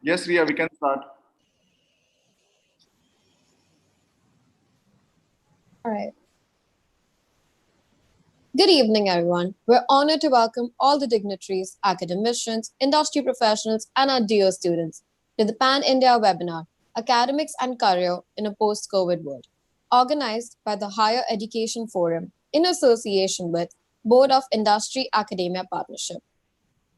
Yes, Ria, we can start. All right. Good evening, everyone. We're honored to welcome all the dignitaries, academicians, industry professionals, and our dear students to the Pan India webinar, Academics and Career in a Post-COVID World, organized by the Higher Education Forum in association with Board of Industry Academia Partnership.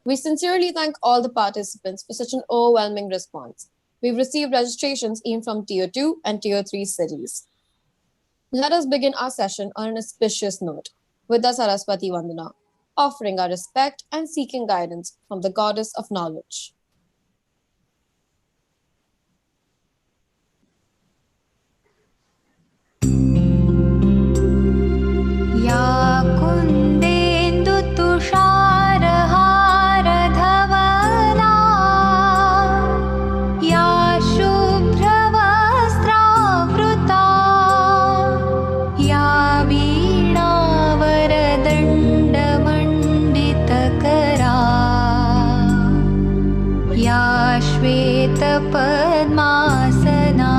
We sincerely thank all the participants for such an overwhelming response. We've received registrations even from Tier 2 and Tier 3 cities. Let us begin our session on an auspicious note with the Saraswati Vandana, offering our respect and seeking guidance from the goddess of knowledge. Ya kundendu tusharhara dhavana ya shubhravastravruta ya veena varadanda manditakara ya shweta padmasana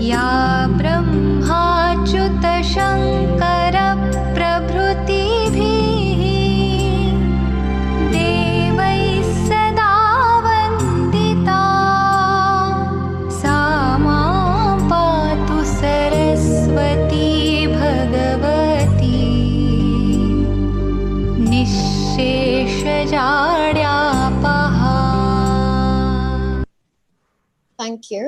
या ब्रह्माच्युत शंकर प्रभृतिभिः देवैः सदा वन्दिता सा मां पातु Saraswati Bhagwati निःशेषजाड्यापहा. Thank you.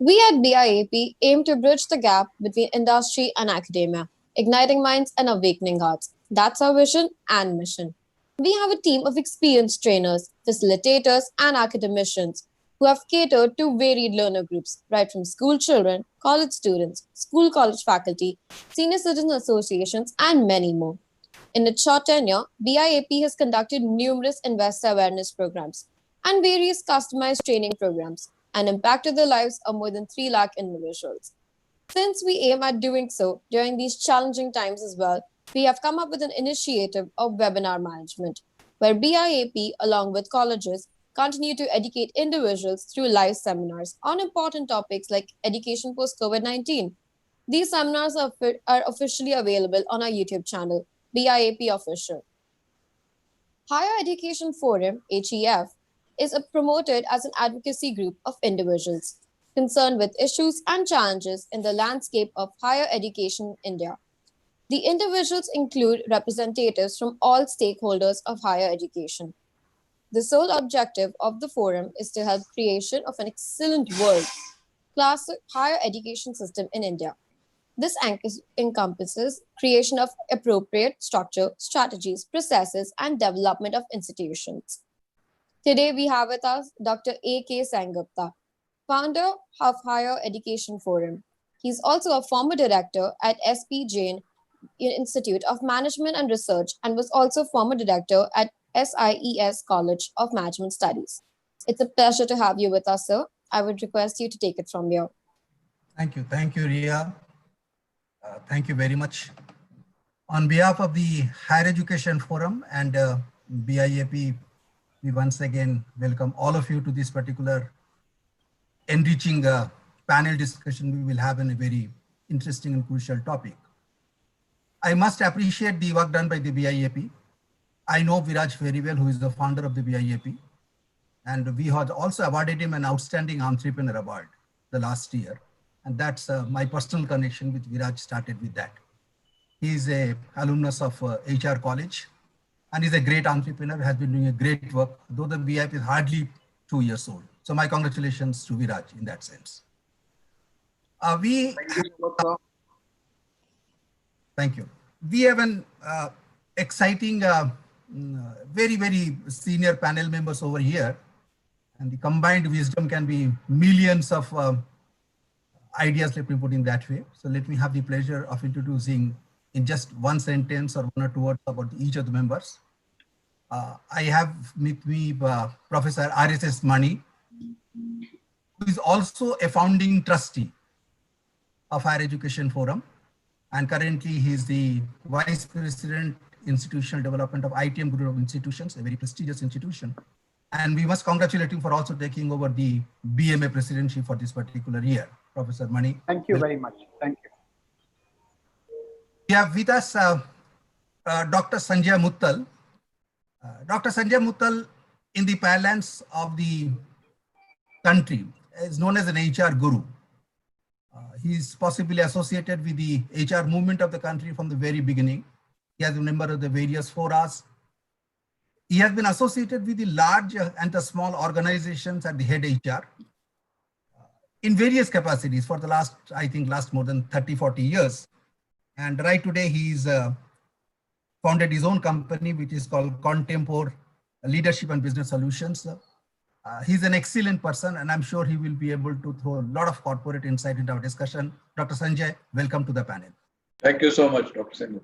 We at BIAP aim to bridge the gap between industry and academia, igniting minds and awakening hearts. That's our vision and mission. We have a team of experienced trainers, facilitators, and academicians who have catered to varied learner groups, right from school children, college students, school-college faculty, senior citizen associations, and many more. In its short tenure, BIAP has conducted numerous investor awareness programs and various customized training programs and impacted the lives of more than 3 lakh individuals. Since we aim at doing so during these challenging times as well, we have come up with an initiative of webinar management, where BIAP, along with colleges, continue to educate individuals through live seminars on important topics like education post-COVID-19. These seminars are officially available on our YouTube channel, BIAP Official. Higher Education Forum, HEF, is promoted as an advocacy group of individuals concerned with issues and challenges in the landscape of higher education in India. The individuals include representatives from all stakeholders of higher education. The sole objective of the forum is to help creation of an excellent world-class higher education system in India. This encompasses creation of appropriate structure, strategies, processes, and development of institutions. Today, we have with us Dr. A.K. Sengupta, founder of Higher Education Forum. He's also a former director at S.P. Jain Institute of Management and Research and was also former director at SIES College of Management Studies. It's a pleasure to have you with us, sir. I would request you to take it from here. Thank you. Thank you, Ria. Thank you very much. On behalf of the Higher Education Forum and BIAP, we once again welcome all of you to this particular enriching panel discussion we will have on a very interesting and crucial topic. I must appreciate the work done by the BIAP. I know Viraj very well, who is the founder of the BIAP. And we had also awarded him an outstanding entrepreneur award the last year. And that's my personal connection with Viraj started with that. He's a alumnus of HR college and he's a great entrepreneur, has been doing a great work, though the VIP is hardly 2 years old. So my congratulations to Viraj in that sense. Thank you so much, sir. Thank you. We have an exciting, very, very senior panel members over here. And the combined wisdom can be millions of ideas, let me put in that way. So let me have the pleasure of introducing in just one sentence or one or two words about each of the members. I have with me Professor RSS Mani, who is also a founding trustee of Higher Education Forum. And currently he is the Vice President, Institutional Development of ITM Group of Institutions, a very prestigious institution. And we must congratulate him for also taking over the BMA presidency for this particular year. Professor Mani. Thank you very much. Thank you. We have with us Dr. Sanjay Muttal. Dr. Sanjay Muttal, in the parlance of the country, is known as an HR guru. He is possibly associated with the HR movement of the country from the very beginning. He has been a member of the various forums. He has been associated with the large and the small organizations at the head HR in various capacities for the last, I think, more than 30, 40 years. And right today, he's founded his own company, which is called Contempor Leadership and Business Solutions. He's an excellent person, and I'm sure he will be able to throw a lot of corporate insight into our discussion. Dr. Sanjay, welcome to the panel. Thank you so much, Dr. Singh.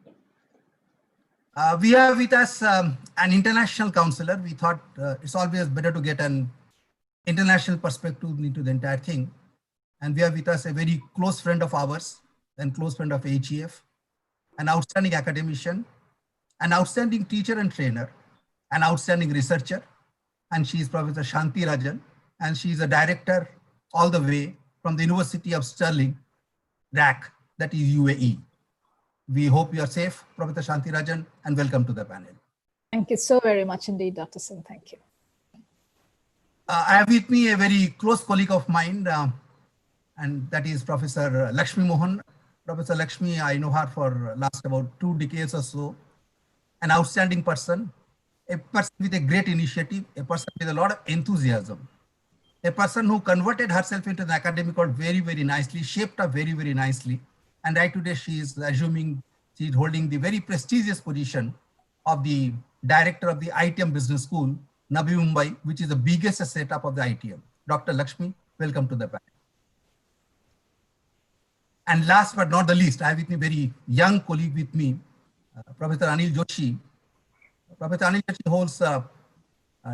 We have with us an international counselor. We thought it's always better to get an international perspective into the entire thing. And we have with us a very close friend of ours and close friend of HEF, an outstanding academician, an outstanding teacher and trainer, an outstanding researcher. And she is Professor Shanti Rajan, and she is a director all the way from the University of Stirling, RAC, that is UAE. We hope you are safe, Professor Shanti Rajan, and welcome to the panel. Thank you so very much indeed, Dr. Singh. Thank you. I have with me a very close colleague of mine, and that is Professor Lakshmi Mohan. Professor Lakshmi, I know her for last about 2 decades or so. An outstanding person, a person with a great initiative, a person with a lot of enthusiasm, a person who converted herself into an academic world very, very nicely, shaped up very, very nicely. And right today, she is holding the very prestigious position of the director of the ITM Business School, Navi Mumbai, which is the biggest setup of the ITM. Dr. Lakshmi, welcome to the panel. And last but not the least, I have with me a very young colleague with me, Professor Anil Joshi. Professor Anil Joshi holds a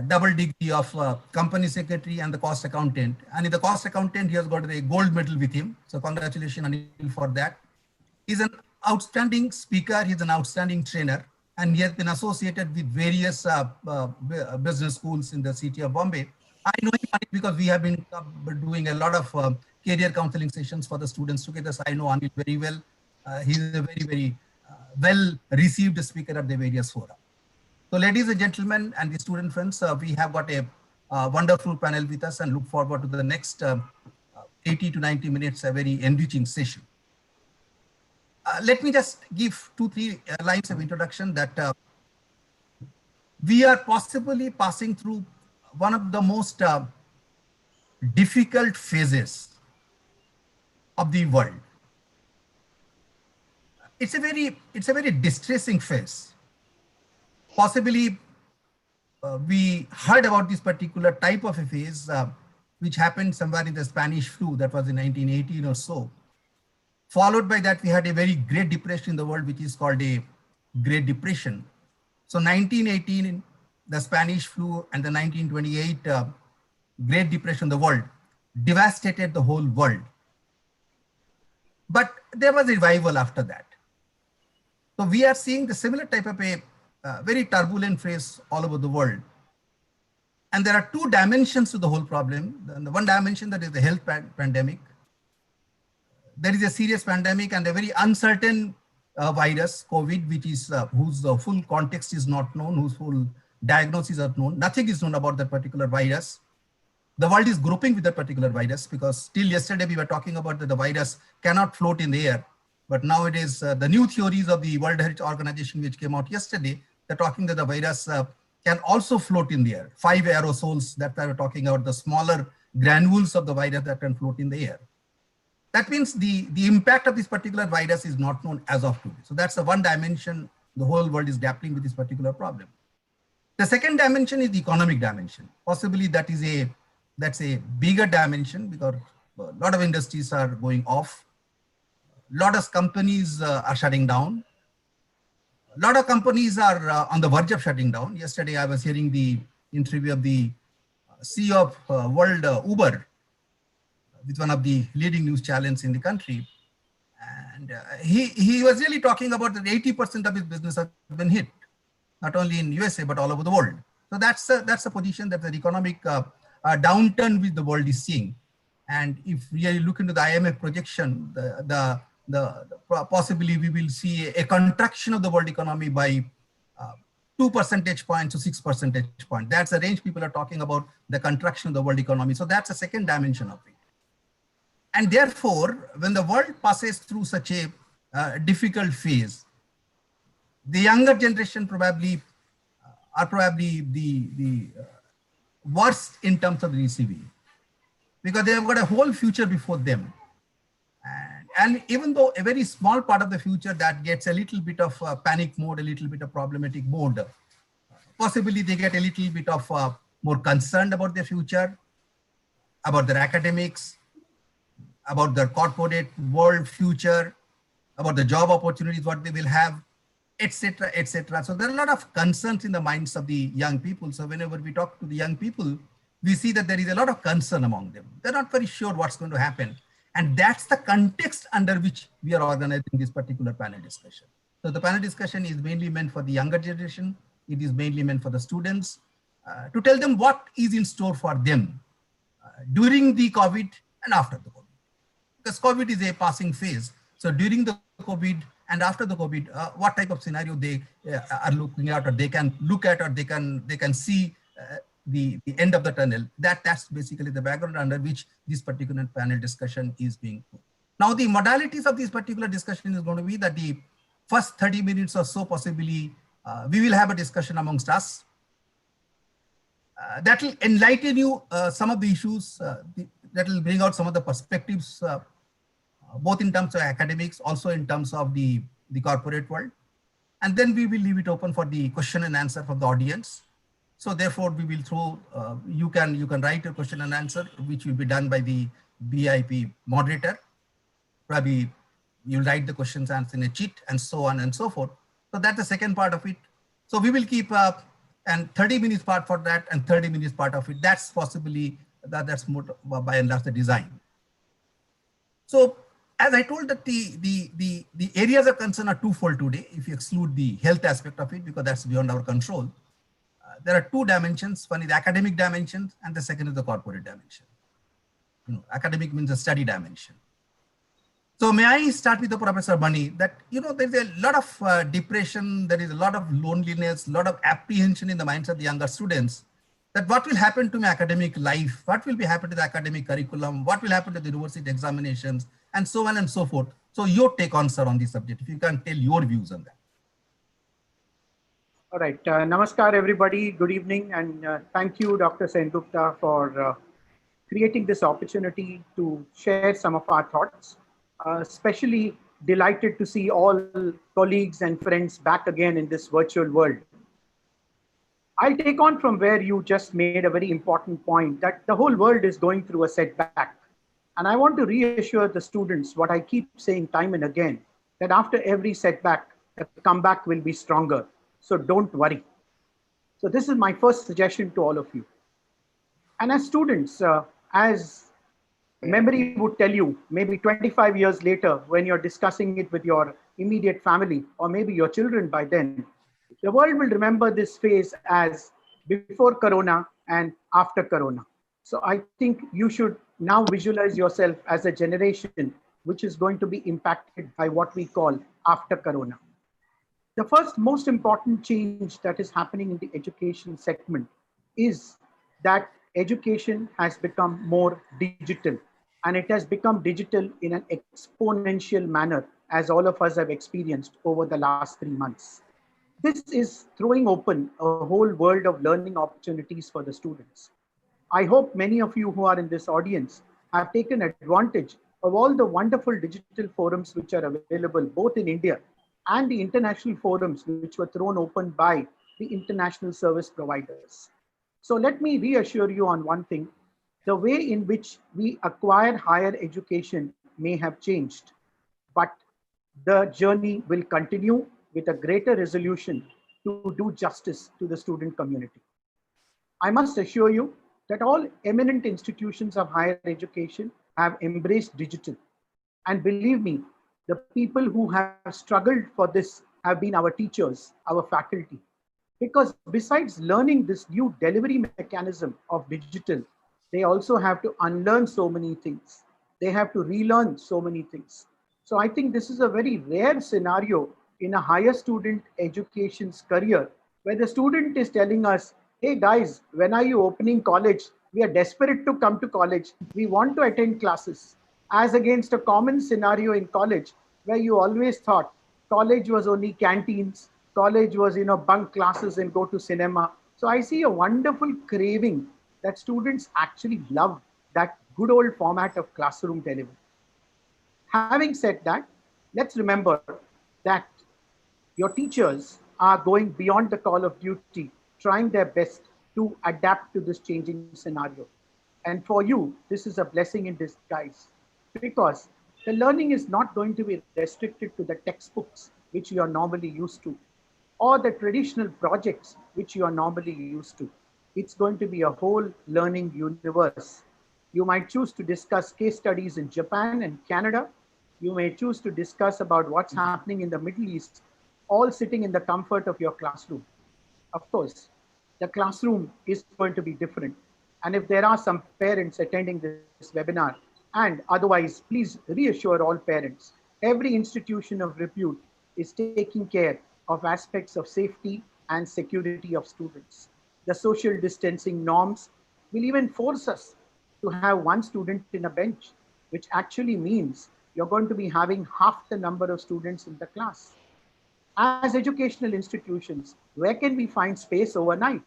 double degree of company secretary and the cost accountant. And in the cost accountant, he has got a gold medal with him. So congratulations, Anil, for that. He's an outstanding speaker. He's an outstanding trainer. And he has been associated with various business schools in the city of Bombay. I know him because we have been doing a lot of career counseling sessions for the students together. So I know Anil very well. He's a very, very well-received speaker at the various fora. So ladies and gentlemen and the student friends, we have got a wonderful panel with us and look forward to the next 80 to 90 minutes, a very enriching session. Let me just give 2-3 lines of introduction that we are possibly passing through one of the most difficult phases of the world. It's a very distressing phase. Possibly, we heard about this particular type of a phase, which happened somewhere in the Spanish flu, that was in 1918 or so. Followed by that, we had a very great depression in the world, which is called a Great Depression. So 1918, the Spanish flu, and the 1928 Great Depression in the world devastated the whole world. But there was a revival after that. So we are seeing the similar type of a very turbulent phase all over the world. And there are 2 dimensions to the whole problem. The one dimension, that is the health pandemic. There is a serious pandemic and a very uncertain virus, COVID, which is whose full context is not known, whose full diagnosis are known. Nothing is known about that particular virus. The world is grouping with that particular virus because till yesterday we were talking about that the virus cannot float in the air. But nowadays, the new theories of the World Health Organization, which came out yesterday, they're talking that the virus can also float in the air. 5 aerosols that they were talking about, the smaller granules of the virus that can float in the air. That means the impact of this particular virus is not known as of today. So that's the one dimension the whole world is grappling with this particular problem. The second dimension is the economic dimension. Possibly that's a bigger dimension because a lot of industries are going off. A lot of companies are shutting down. A lot of companies are on the verge of shutting down. Yesterday, I was hearing the interview of the CEO of World Uber with one of the leading news channels in the country. And he was really talking about that 80% of his business has been hit, not only in USA, but all over the world. So that's a position that the economic downturn which the world is seeing. And if we look into the IMF projection, possibly we will see a contraction of the world economy by 2 percentage points to 6 percentage points. That's the range people are talking about, the contraction of the world economy. So that's a second dimension of it. And therefore, when the world passes through such a difficult phase, the younger generation are probably the worst in terms of receiving, because they have got a whole future before them. And even though a very small part of the future that gets a little bit of panic mode, a little bit of problematic mode, possibly they get a little bit of more concerned about their future, about their academics, about their corporate world future, about the job opportunities, what they will have, etc., etc. So there are a lot of concerns in the minds of the young people. So whenever we talk to the young people, we see that there is a lot of concern among them. They're not very sure what's going to happen. And that's the context under which we are organizing this particular panel discussion. So the panel discussion is mainly meant for the younger generation. It is mainly meant for the students to tell them what is in store for them during the COVID and after the COVID. Because COVID is a passing phase. So during the COVID and after the COVID, what type of scenario they are looking at, or they can look at, or they can see the end of the tunnel. That's basically the background under which this particular panel discussion is being put. Now, the modalities of this particular discussion is going to be that the first 30 minutes or so, possibly, we will have a discussion amongst us. That will enlighten you some of the issues, that will bring out some of the perspectives, both in terms of academics, also in terms of the corporate world. And then we will leave it open for the question and answer from the audience. So therefore, we will throw, you can write a question and answer, which will be done by the BIP moderator. Probably you'll write the questions and answer in a sheet and so on and so forth. So that's the second part of it. So we will keep and 30 minutes part for that and 30 minutes part of it. That's possibly, that's more by and large the design. So as I told that the areas of concern are twofold today, if you exclude the health aspect of it, because that's beyond our control. There are two dimensions. One is academic dimension and the second is the corporate dimension. Academic means the study dimension. So may I start with the Professor Bunny that, there's a lot of depression, there is a lot of loneliness, a lot of apprehension in the minds of the younger students that what will happen to my academic life, what will be happen to the academic curriculum, what will happen to the university examinations, and so on and so forth. So your take on, sir, on this subject, if you can tell your views on that. All right. Namaskar, everybody. Good evening. And thank you, Dr. Sengupta, for creating this opportunity to share some of our thoughts. Especially delighted to see all colleagues and friends back again in this virtual world. I'll take on from where you just made a very important point that the whole world is going through a setback. And I want to reassure the students what I keep saying time and again, that after every setback, the comeback will be stronger. So don't worry. So this is my first suggestion to all of you. And as students, as memory would tell you, maybe 25 years later, when you're discussing it with your immediate family, or maybe your children by then, the world will remember this phase as before Corona and after Corona. So I think you should now visualize yourself as a generation which is going to be impacted by what we call after Corona. The first most important change that is happening in the education segment is that education has become more digital, and it has become digital in an exponential manner, as all of us have experienced over the last 3 months. This is throwing open a whole world of learning opportunities for the students. I hope many of you who are in this audience have taken advantage of all the wonderful digital forums which are available both in India and the international forums which were thrown open by the international service providers. So let me reassure you on one thing. The way in which we acquire higher education may have changed, but the journey will continue with a greater resolution to do justice to the student community. I must assure you that all eminent institutions of higher education have embraced digital. And believe me, the people who have struggled for this have been our teachers, our faculty. Because besides learning this new delivery mechanism of digital, they also have to unlearn so many things. They have to relearn so many things. So I think this is a very rare scenario in a higher student education's career, where the student is telling us, hey guys, when are you opening college? We are desperate to come to college. We want to attend classes. As against a common scenario in college, where you always thought college was only canteens, college was, bunk classes and go to cinema. So I see a wonderful craving that students actually love that good old format of classroom delivery. Having said that, let's remember that your teachers are going beyond the call of duty, trying their best to adapt to this changing scenario. And for you, this is a blessing in disguise, because the learning is not going to be restricted to the textbooks which you are normally used to, or the traditional projects which you are normally used to. It's going to be a whole learning universe. You might choose to discuss case studies in Japan and Canada. You may choose to discuss about what's happening in the Middle East, all sitting in the comfort of your classroom. Of course, the classroom is going to be different. And if there are some parents attending this webinar, and otherwise, please reassure all parents, every institution of repute is taking care of aspects of safety and security of students. The social distancing norms will even force us to have one student in a bench, which actually means you're going to be having half the number of students in the class. As educational institutions, where can we find space overnight?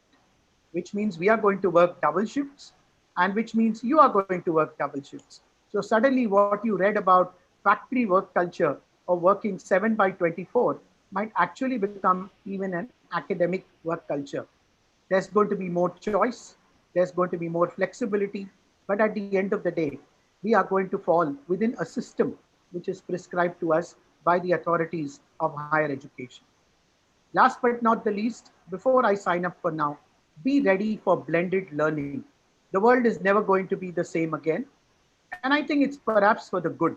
Which means we are going to work double shifts, and which means you are going to work double shifts. So suddenly what you read about factory work culture or working 7/24 might actually become even an academic work culture. There's going to be more choice, there's going to be more flexibility, but at the end of the day, we are going to fall within a system which is prescribed to us by the authorities of higher education. Last but not the least, before I sign up for now, be ready for blended learning. The world is never going to be the same again. And I think it's perhaps for the good.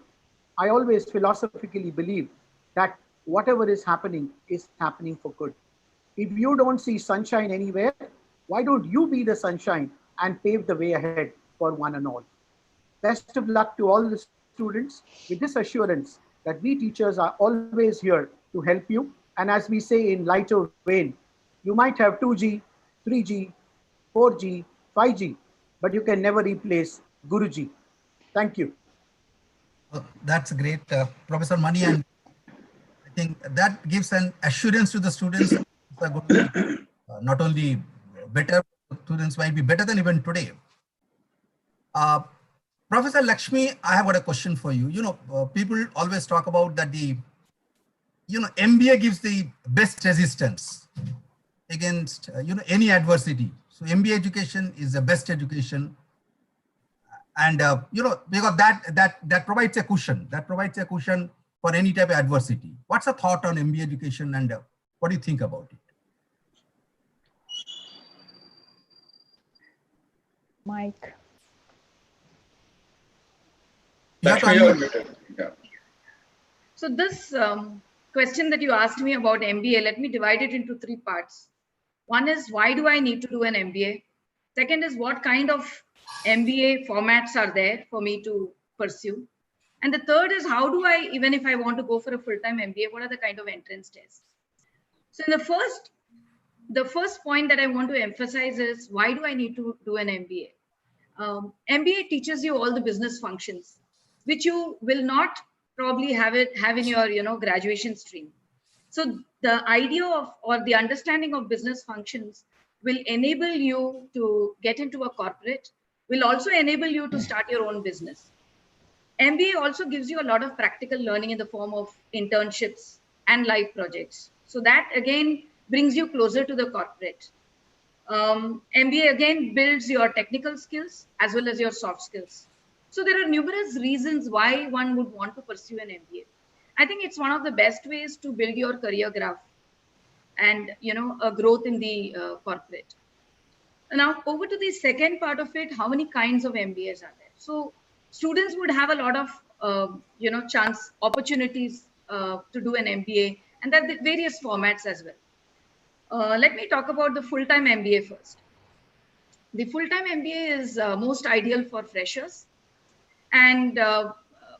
I always philosophically believe that whatever is happening for good. If you don't see sunshine anywhere, why don't you be the sunshine and pave the way ahead for one and all? Best of luck to all the students with this assurance that we teachers are always here to help you. And as we say in lighter vein, you might have 2G, 3G, 4G, 5G, but you can never replace Guruji. Thank you. That's great, Professor Mani, and I think that gives an assurance to the students that are going to be, not only better, students might be better than even today. Professor Lakshmi, I have got a question for you. People always talk about that MBA gives the best resistance against, any adversity. So MBA education is the best education. And, because that provides a cushion, for any type of adversity. What's the thought on MBA education, and what do you think about it? Mike. Lakshmi, you're muted. Yeah. So this question that you asked me about MBA, let me divide it into three parts. One is, why do I need to do an MBA? Second is, what kind of MBA formats are there for me to pursue? And the third is, how do I, even if I want to go for a full-time MBA, what are the kind of entrance tests? So in the first point that I want to emphasize is, why do I need to do an MBA? MBA teaches you all the business functions, which you will not probably have in your graduation stream. So the idea of, or the understanding of business functions will enable you to get into a corporate, will also enable you to start your own business. MBA also gives you a lot of practical learning in the form of internships and live projects. So that again brings you closer to the corporate. MBA again builds your technical skills as well as your soft skills. So there are numerous reasons why one would want to pursue an MBA. I think it's one of the best ways to build your career graph and a growth in the corporate. Now over to the second part of it, how many kinds of MBAs are there? So students would have a lot of opportunities to do an MBA, and there are various formats as well. Let me talk about the full-time MBA first. The full-time MBA is most ideal for freshers, and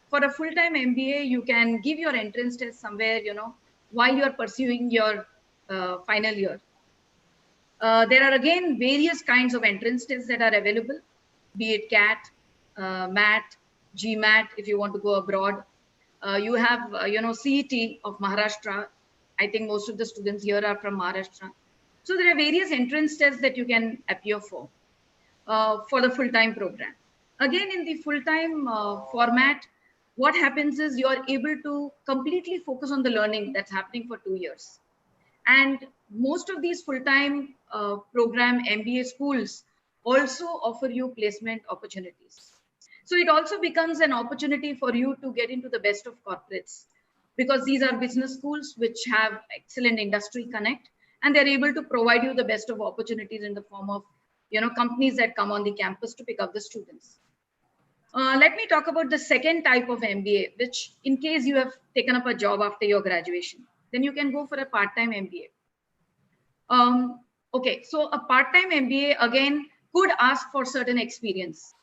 for a full-time MBA, you can give your entrance test somewhere, while you're pursuing your final year. There are again various kinds of entrance tests that are available, be it CAT, MAT, GMAT if you want to go abroad. You have, CET of Maharashtra. I think most of the students here are from Maharashtra. So there are various entrance tests that you can appear for the full-time program. Again, in the full-time format, what happens is you're able to completely focus on the learning that's happening for 2 years. And most of these full-time program MBA schools also offer you placement opportunities. So it also becomes an opportunity for you to get into the best of corporates, because these are business schools which have excellent industry connect, and they're able to provide you the best of opportunities in the form of companies that come on the campus to pick up the students. Let me talk about the second type of MBA, which in case you have taken up a job after your graduation, then you can go for a part-time MBA. Okay, so a part-time MBA again could ask for certain experience,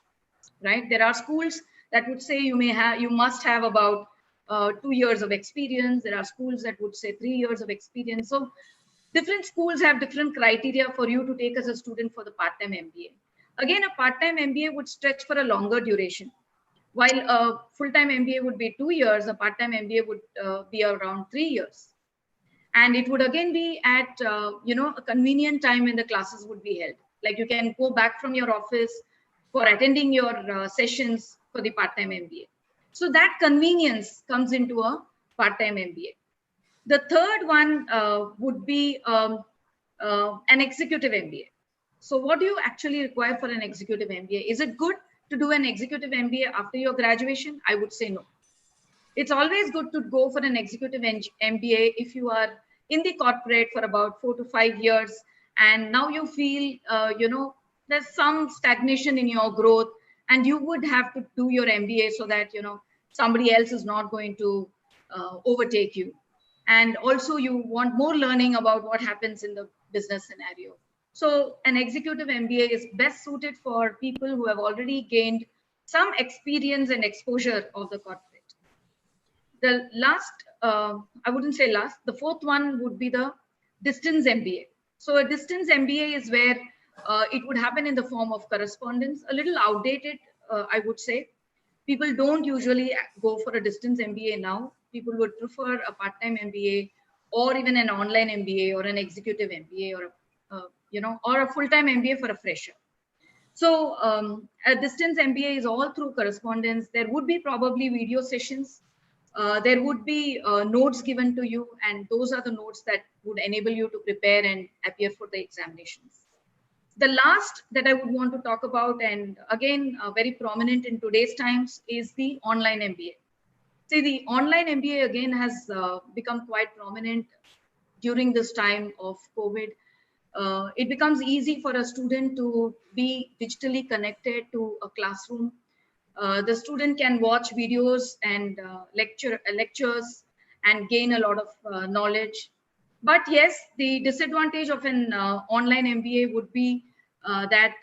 right? There are schools that would say you must have about 2 years of experience. There are schools that would say 3 years of experience. So different schools have different criteria for you to take as a student for the part-time MBA. Again, a part-time MBA would stretch for a longer duration. While a full-time MBA would be 2 years, a part-time MBA would be around 3 years. And it would again be at a convenient time when the classes would be held. Like you can go back from your office for attending your sessions for the part-time MBA. So that convenience comes into a part-time MBA. The third one would be an executive MBA. So what do you actually require for an executive MBA? Is it good to do an executive MBA after your graduation? I would say no. It's always good to go for an executive MBA if you are in the corporate for about 4 to 5 years, and now you feel, there's some stagnation in your growth, and you would have to do your MBA so that, somebody else is not going to overtake you. And also you want more learning about what happens in the business scenario. So an executive MBA is best suited for people who have already gained some experience and exposure of the corporate. The last, I wouldn't say last, the fourth one would be the distance MBA. So a distance MBA is where it would happen in the form of correspondence, a little outdated, I would say. People don't usually go for a distance MBA now. People would prefer a part-time MBA or even an online MBA or an executive MBA or a full-time MBA for a fresher. So a distance MBA is all through correspondence. There would be probably video sessions. There would be notes given to you, and those are the notes that would enable you to prepare and appear for the examinations. The last that I would want to talk about, and again, very prominent in today's times, is the online MBA. See, the online MBA again has become quite prominent during this time of COVID. It becomes easy for a student to be digitally connected to a classroom. The student can watch videos and lectures and gain a lot of knowledge. But yes, the disadvantage of an online MBA would be that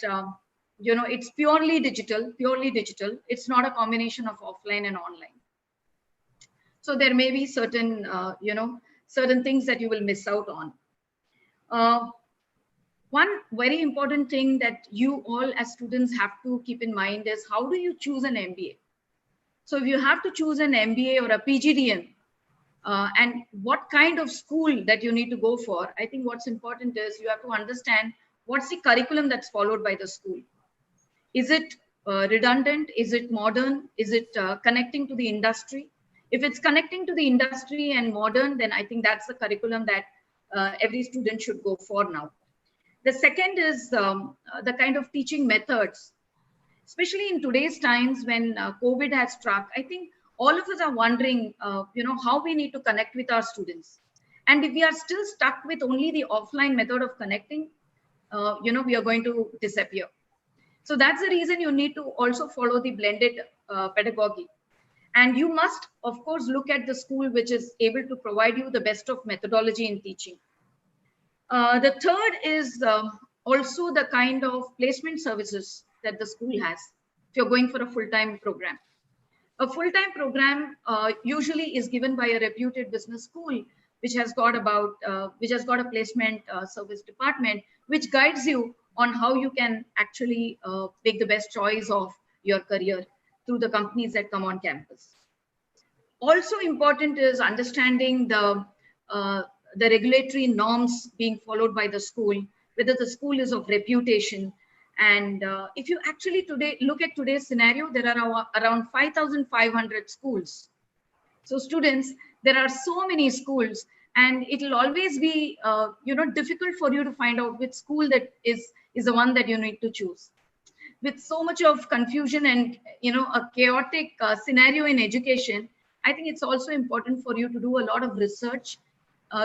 it's purely digital. It's not a combination of offline and online. So there may be certain certain things that you will miss out on. One very important thing that you all as students have to keep in mind is how do you choose an MBA? So if you have to choose an MBA or a PGDM, and what kind of school that you need to go for, I think what's important is you have to understand what's the curriculum that's followed by the school. Is it redundant? Is it modern? Is it connecting to the industry? If it's connecting to the industry and modern, then I think that's the curriculum that every student should go for now. The second is the kind of teaching methods, especially in today's times when COVID has struck. I think all of us are wondering, how we need to connect with our students. And if we are still stuck with only the offline method of connecting, we are going to disappear. So that's the reason you need to also follow the blended pedagogy. And you must, of course, look at the school which is able to provide you the best of methodology in teaching. The third is also the kind of placement services that the school has if you're going for a full-time program. A full-time program usually is given by a reputed business school which has got a placement service department which guides you on how you can actually make the best choice of your career through the companies that come on campus. Also important is understanding the regulatory norms being followed by the school, whether the school is of reputation. And if you actually look at today's scenario, there are around 5,500 schools. So students, there are so many schools, and it will always be difficult for you to find out which school that is the one that you need to choose. With so much of confusion and a chaotic scenario in education, I think it's also important for you to do a lot of research.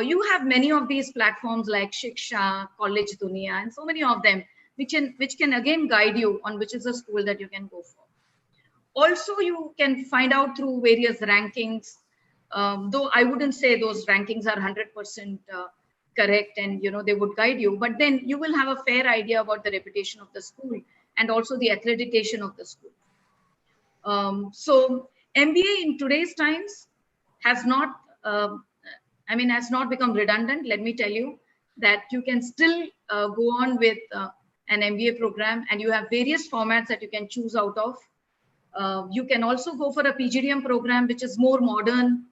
You have many of these platforms like Shiksha, College Dunia, and so many of them, which can again guide you on which is the school that you can go for. Also, you can find out through various rankings, though I wouldn't say those rankings are 100% correct and they would guide you, but then you will have a fair idea about the reputation of the school and also the accreditation of the school. So MBA in today's times has not become redundant. Let me tell you that you can still go on with an MBA program, and you have various formats that you can choose out of. You can also go for a PGDM program, which is more modern,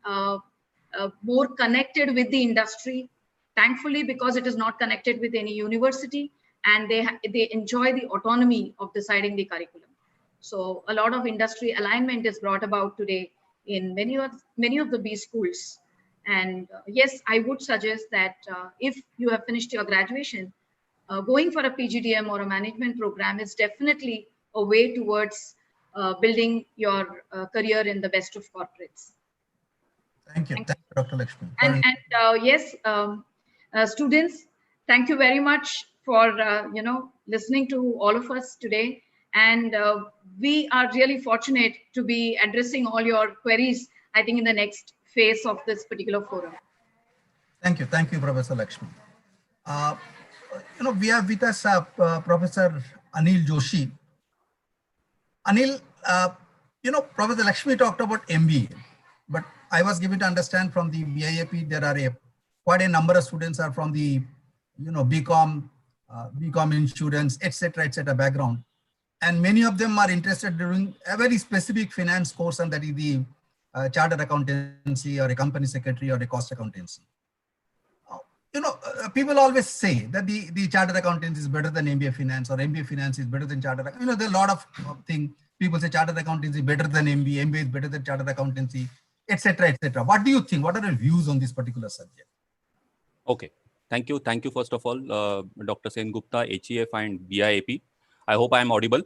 more connected with the industry. Thankfully, because it is not connected with any university, and they enjoy the autonomy of deciding the curriculum. So a lot of industry alignment is brought about today in many of the B schools. And yes, I would suggest that if you have finished your graduation, going for a PGDM or a management program is definitely a way towards building your career in the best of corporates. Thank you, Dr. Lakshmi. And yes, students, thank you very much for listening to all of us today. And we are really fortunate to be addressing all your queries, I think, in the next phase of this particular forum. Thank you, Professor Lakshmi. We have with us Professor Anil Joshi. Anil, Professor Lakshmi talked about MBA, but I was given to understand from the BIAP there are quite a number of students are from the BCom insurance, etc. background, and many of them are interested in doing a very specific finance course, and that is the chartered accountancy or a company secretary or a cost accountancy. People always say that the chartered accountancy is better than MBA finance, or MBA finance is better than chartered. There are a lot of things. People say chartered accountancy is better than MBA, MBA is better than chartered accountancy, etc. What do you think? What are your views on this particular subject? Okay, thank you. Thank you, first of all, Dr. Sen Gupta, HEF and BIAP. I hope I am audible.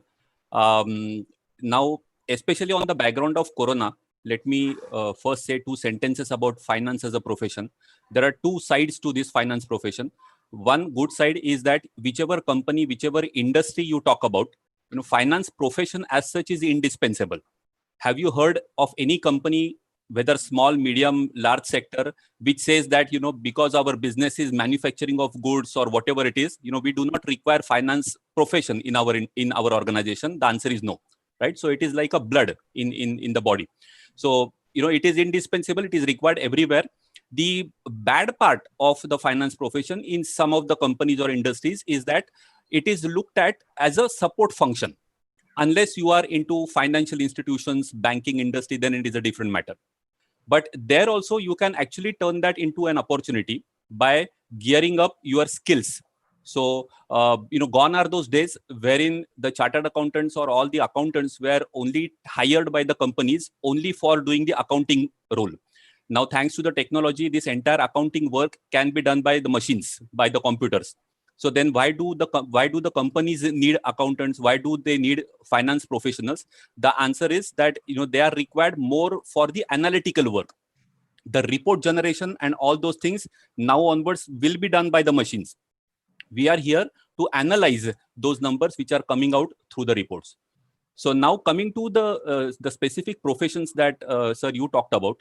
Now, especially on the background of Corona, let me first say two sentences about finance as a profession. There are two sides to this finance profession. One good side is that whichever company, whichever industry you talk about, finance profession as such is indispensable. Have you heard of any company, whether small, medium, large sector, which says that, because our business is manufacturing of goods or whatever it is, we do not require finance profession in our organization? The answer is no, right? So it is like a blood in the body. So, it is indispensable. It is required everywhere. The bad part of the finance profession in some of the companies or industries is that it is looked at as a support function. Unless you are into financial institutions, banking industry, then it is a different matter. But there also you can actually turn that into an opportunity by gearing up your skills. So, gone are those days wherein the chartered accountants or all the accountants were only hired by the companies only for doing the accounting role. Now, thanks to the technology, this entire accounting work can be done by the machines, by the computers. So then why do the companies need accountants? Why do they need finance professionals? The answer is that they are required more for the analytical work. The report generation and all those things now onwards will be done by the machines. We are here to analyze those numbers which are coming out through the reports. So now coming to the specific professions that sir you talked about,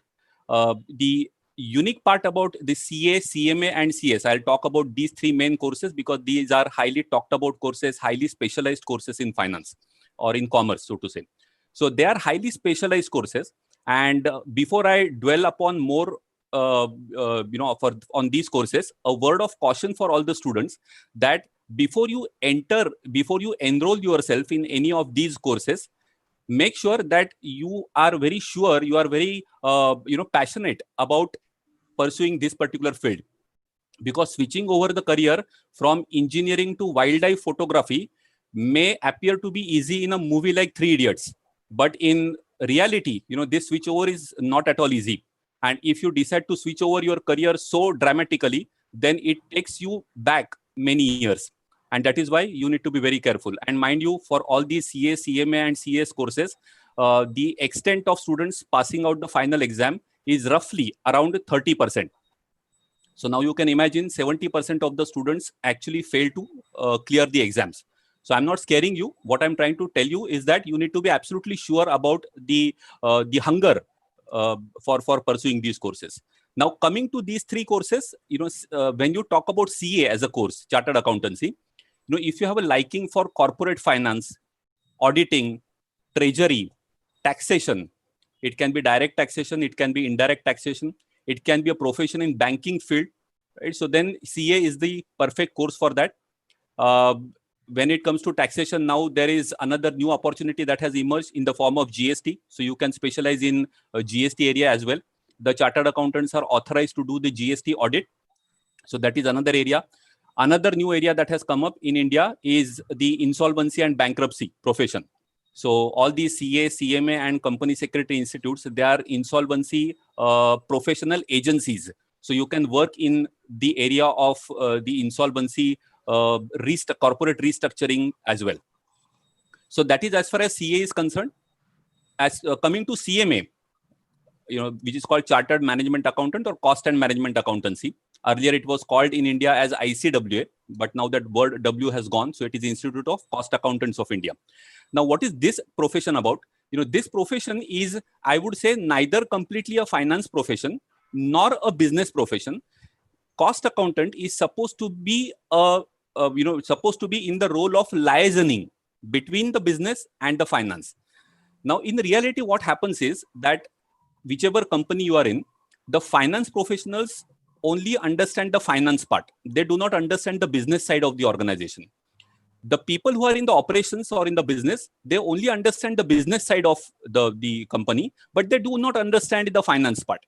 the unique part about the CA, CMA and CS, I'll talk about these three main courses because these are highly talked about courses, highly specialized courses in finance or in commerce, so to say. So they are highly specialized courses. And before I dwell upon more, on these courses, a word of caution for all the students that before you enroll yourself in any of these courses, make sure that you are very sure, you are very, passionate about pursuing this particular field. Because switching over the career from engineering to wildlife photography may appear to be easy in a movie like Three Idiots. But in reality, this switch over is not at all easy. And if you decide to switch over your career so dramatically, then it takes you back many years. And that is why you need to be very careful. And mind you, for all these CA, CMA and CS courses, the extent of students passing out the final exam is roughly around 30%. So now you can imagine 70% of the students actually fail to clear the exams. So I'm not scaring you. What I'm trying to tell you is that you need to be absolutely sure about the hunger for pursuing these courses. Now, coming to these three courses, when you talk about CA as a course, Chartered Accountancy, if you have a liking for corporate finance, auditing, treasury, taxation, it can be direct taxation, it can be indirect taxation, it can be a profession in banking field, right? So then CA is the perfect course for that. When it comes to taxation, now there is another new opportunity that has emerged in the form of GST. So you can specialize in GST area as well. The chartered accountants are authorized to do the GST audit. So that is another area. Another new area that has come up in India is the insolvency and bankruptcy profession. So all these CA, CMA and company secretary institutes, they are insolvency professional agencies. So you can work in the area of the insolvency, corporate restructuring as well. So that is as far as CA is concerned. As coming to CMA, which is called Chartered Management Accountant or Cost and Management Accountancy. Earlier, it was called in India as ICWA, but now that word W has gone, so it is Institute of Cost Accountants of India. Now, what is this profession about? This profession is, I would say, neither completely a finance profession nor a business profession. Cost accountant is supposed to be in the role of liaisoning between the business and the finance. Now, in reality, what happens is that whichever company you are in, the finance professionals only understand the finance part. They do not understand the business side of the organization. The people who are in the operations or in the business, they only understand the business side of the company, but they do not understand the finance part.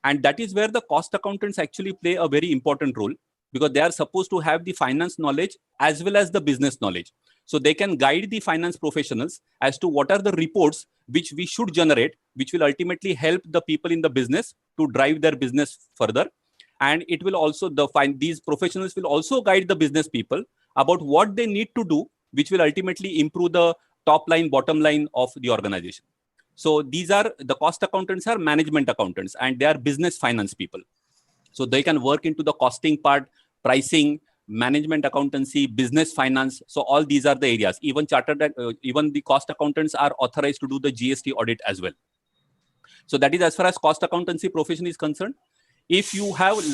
And that is where the cost accountants actually play a very important role, because they are supposed to have the finance knowledge as well as the business knowledge. So they can guide the finance professionals as to what are the reports which we should generate, which will ultimately help the people in the business to drive their business further. And it will also, these professionals will also guide the business people about what they need to do, which will ultimately improve the top line, bottom line of the organization. So these are, the cost accountants are management accountants and they are business finance people. So they can work into the costing part, pricing, management accountancy, business finance. So all these are the areas. Even even the cost accountants are authorized to do the GST audit as well. So that is as far as cost accountancy profession is concerned. If you have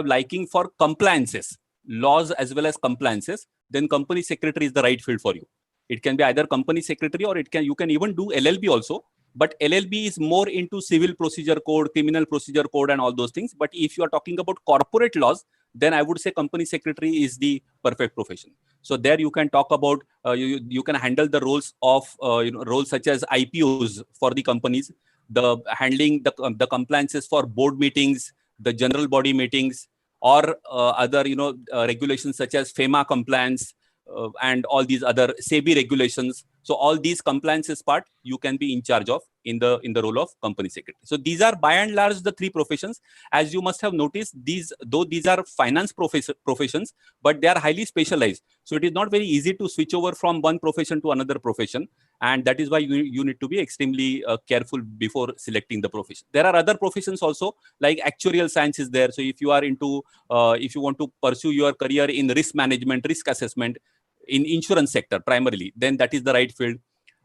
liking for compliances, laws as well as compliances, then company secretary is the right field for you. It can be either company secretary or you can even do LLB also. But LLB is more into civil procedure code, criminal procedure code, and all those things. But if you are talking about corporate laws, then I would say company secretary is the perfect profession. So there you can talk about, you can handle the roles of, roles such as IPOs for the companies, the handling the compliances for board meetings, the general body meetings, or other, regulations such as FEMA compliance, and all these other SEBI regulations. So all these compliances part you can be in charge of in the role of company secretary. So these are by and large the three professions. As you must have noticed, these are finance professions, but they are highly specialized. So it is not very easy to switch over from one profession to another profession, and that is why you need to be extremely careful before selecting the profession. There are other professions also, like actuarial science is there. So if you are into, if you want to pursue your career in risk management, risk assessment, in insurance sector primarily, then that is the right field.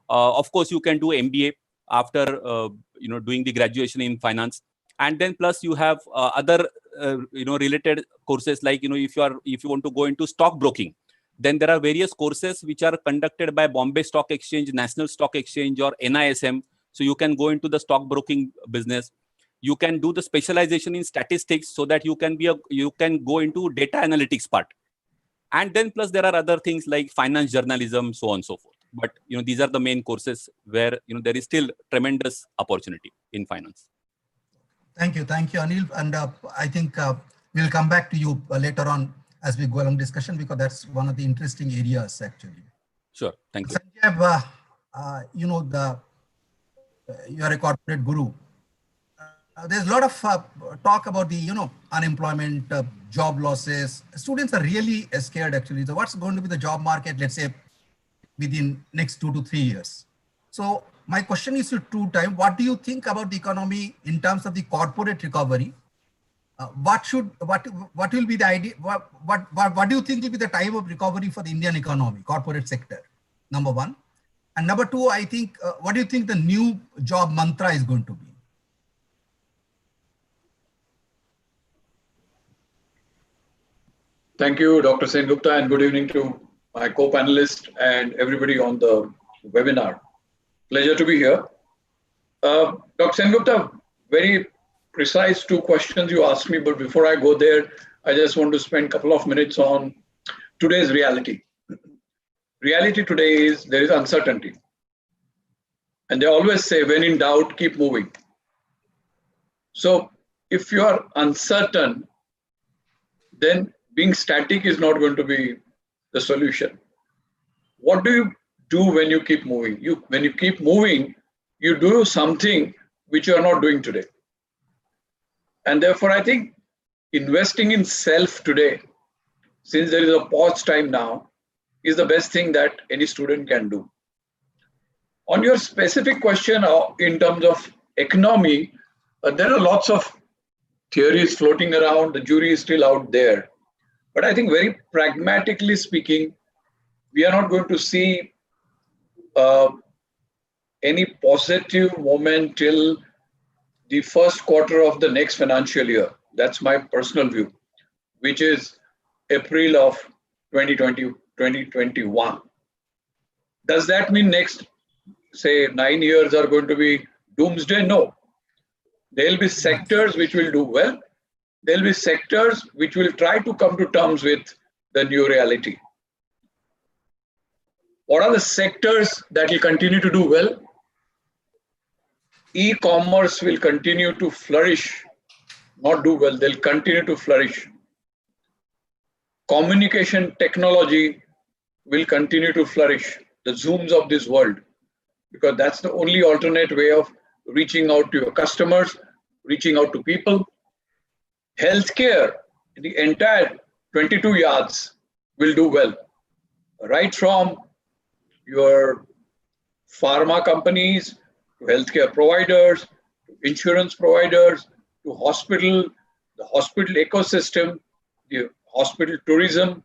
Of course, you can do MBA after doing the graduation in finance, and then plus you have other related courses, like if you want to go into stock broking, then there are various courses which are conducted by Bombay Stock Exchange, National Stock Exchange, or NISM. So you can go into the stock broking business. You can do the specialization in statistics, so that you can go into data analytics part. And then plus there are other things like finance journalism, so on and so forth. But these are the main courses where there is still tremendous opportunity in finance. Thank you, Anil. And I think we'll come back to you later on as we go along discussion, because that's one of the interesting areas actually. Sure, thank you. Sanjay, you are a corporate guru. There's a lot of talk about the unemployment, job losses. Students are really scared actually. So what's going to be the job market, let's say, within next 2 to 3 years? So my question is to two-time, what do you think about the economy in terms of the corporate recovery? What will be the idea? What do you think will be the time of recovery for the Indian economy, corporate sector? Number one. And number two, I think, what do you think the new job mantra is going to be? Thank you, Dr. Sengupta, and good evening to my co-panelist and everybody on the webinar. Pleasure to be here. Dr. Sengupta, very precise 2 questions you asked me, but before I go there, I just want to spend a couple of minutes on today's reality. Reality today is there is uncertainty. And they always say, when in doubt, keep moving. So if you are uncertain, then being static is not going to be the solution. What do you do when you keep moving? When you keep moving, you do something which you are not doing today. And therefore, I think investing in self today, since there is a pause time now, is the best thing that any student can do. On your specific question in terms of economy, there are lots of theories floating around. The jury is still out there. But I think very pragmatically speaking, we are not going to see any positive moment till the first quarter of the next financial year. That's my personal view, which is April of 2021. Does that mean next, say, 9 years are going to be doomsday? No. There will be sectors which will do well. There will be sectors which will try to come to terms with the new reality. What are the sectors that will continue to do well? E-commerce will continue to flourish, not do well, they'll continue to flourish. Communication technology will continue to flourish, the Zooms of this world, because that's the only alternate way of reaching out to your customers, reaching out to people. Healthcare, the entire 22 yards will do well, right from your pharma companies, to healthcare providers, to insurance providers, to hospital, the hospital ecosystem, the hospital tourism,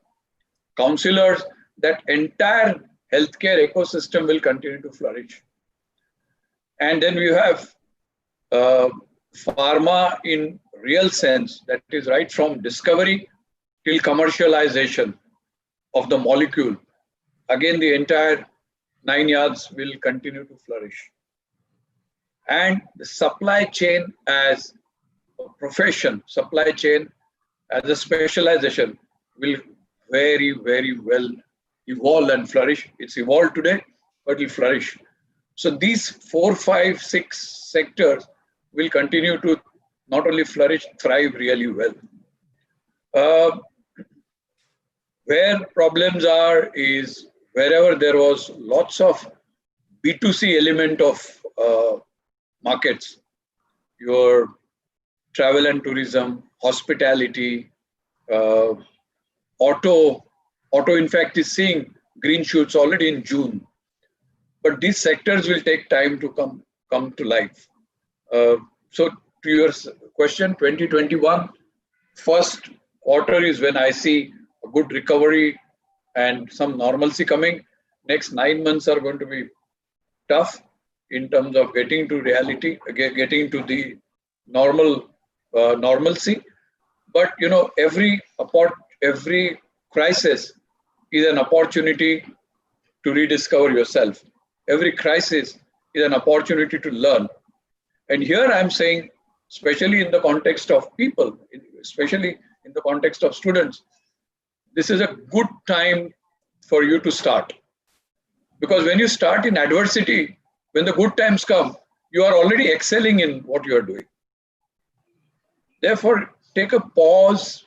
counselors, that entire healthcare ecosystem will continue to flourish. And then we have pharma in real sense, that is right from discovery till commercialization of the molecule. Again, the entire 9 yards will continue to flourish. and the supply chain as a profession, supply chain as a specialization will very, very well evolve and flourish. It's evolved today, but it will flourish. So these 4, 5, 6 sectors will continue to not only flourish, thrive really well. Where problems are is wherever there was lots of B2C element of markets, your travel and tourism, hospitality, auto in fact is seeing green shoots already in June. But these sectors will take time to come to life. So to your question, 2021, first quarter is when I see a good recovery and some normalcy coming. Next 9 months are going to be tough in terms of getting to reality, getting to the normalcy. But you know, every crisis is an opportunity to rediscover yourself. Every crisis is an opportunity to learn. And here I'm saying, especially in the context of people, especially in the context of students, this is a good time for you to start. Because when you start in adversity, when the good times come, you are already excelling in what you are doing. Therefore, take a pause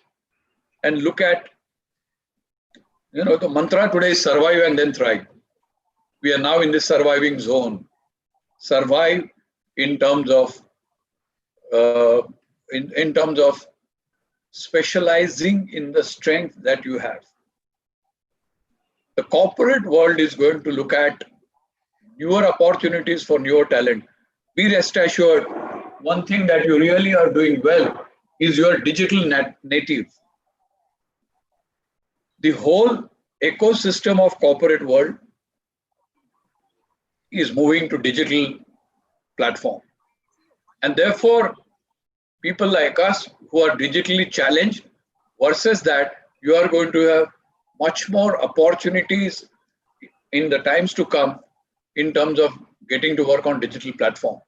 and look at, you know, the mantra today is survive and then thrive. We are now in the surviving zone. Survive in terms of in terms of specializing in the strength that you have. The corporate world is going to look at newer opportunities for newer talent. Be rest assured, one thing that you really are doing well is your digital native. The whole ecosystem of corporate world is moving to digital platform. And therefore, people like us who are digitally challenged versus that, you are going to have much more opportunities in the times to come in terms of getting to work on digital platform.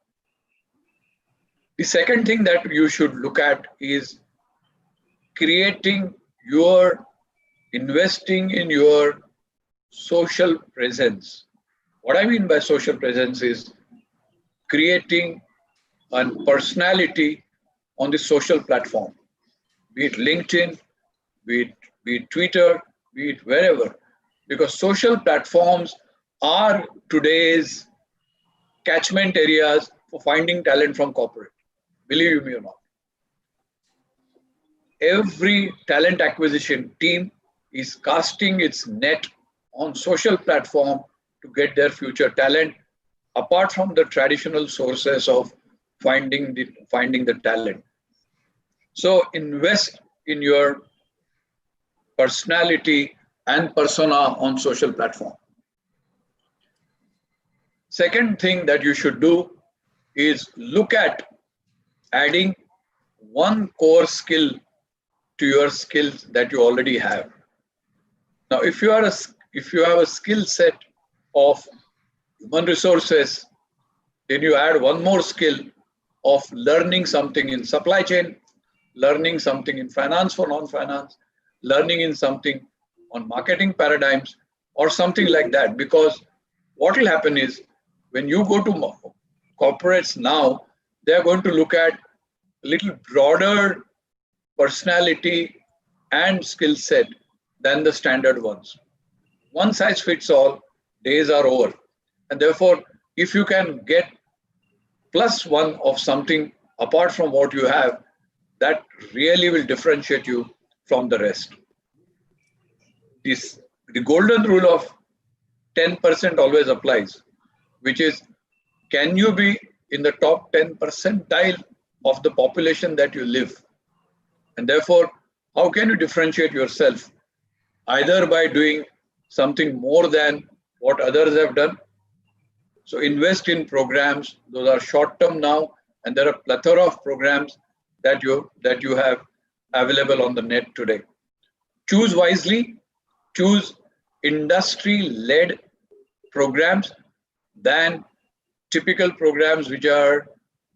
The second thing that you should look at is investing in your social presence. What I mean by social presence is creating a personality on the social platform, be it LinkedIn, be it Twitter, be it wherever, because social platforms are today's catchment areas for finding talent from corporate. Believe me or not. Every talent acquisition team is casting its net on social platform to get their future talent, apart from the traditional sources of finding the talent. So invest in your personality and persona on social platform. Second thing that you should do is look at adding one core skill to your skills that you already have. Now, if you have a skill set of human resources, then you add one more skill of learning something in supply chain, learning something in finance for non-finance, learning in something on marketing paradigms or something like that. Because what will happen is when you go to corporates now, they're going to look at a little broader personality and skill set than the standard ones. One size fits all, days are over. And therefore, if you can get +1 of something apart from what you have, that really will differentiate you from the rest. The golden rule of 10% always applies, which is, can you be in the top 10 percentile of the population that you live? And therefore, how can you differentiate yourself? Either by doing something more than what others have done. So invest in programs. Those are short-term now, and there are a plethora of programs that you have available on the net today. Choose wisely. Choose industry-led programs than typical programs which are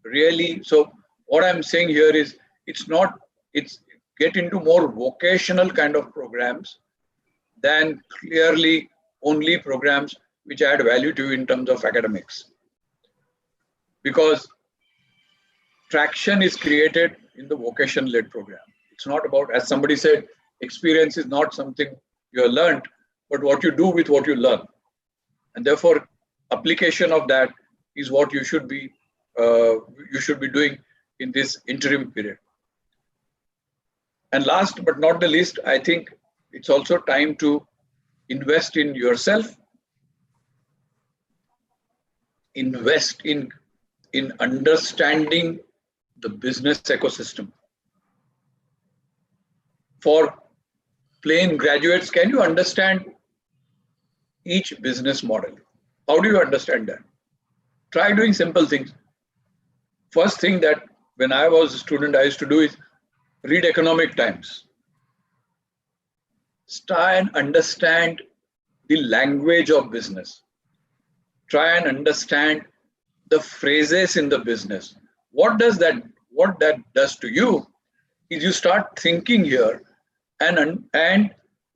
really, so what I'm saying here is it's get into more vocational kind of programs than clearly only programs which add value to you in terms of academics. Because traction is created in the vocation-led program. It's not about, as somebody said, experience is not something you have learned, but what you do with what you learn. And therefore, application of that is what you should be doing in this interim period. And last but not the least, I think it's also time to invest in yourself, invest in understanding the business ecosystem. For plain graduates, can you understand each business model? How do you understand that? Try doing simple things. First thing that when I was a student, I used to do is read Economic Times. Try and understand the language of business. Try and understand the phrases in the business. What that does to you is you start thinking here and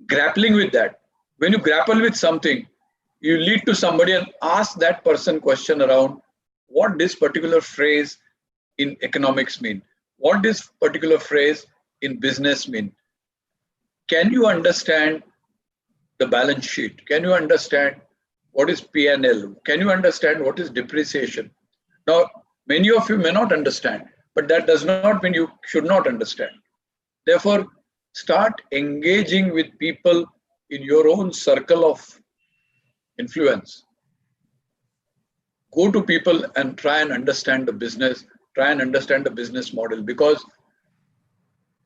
grappling with that. When you grapple with something, you lead to somebody and ask that person question around what this particular phrase in economics mean, what this particular phrase in business mean. Can you understand the balance sheet? Can you understand what is P&L? Can you understand what is depreciation? Now, many of you may not understand, but that does not mean you should not understand. Therefore, start engaging with people in your own circle of influence. Go to people and try and understand the business, try and understand the business model, because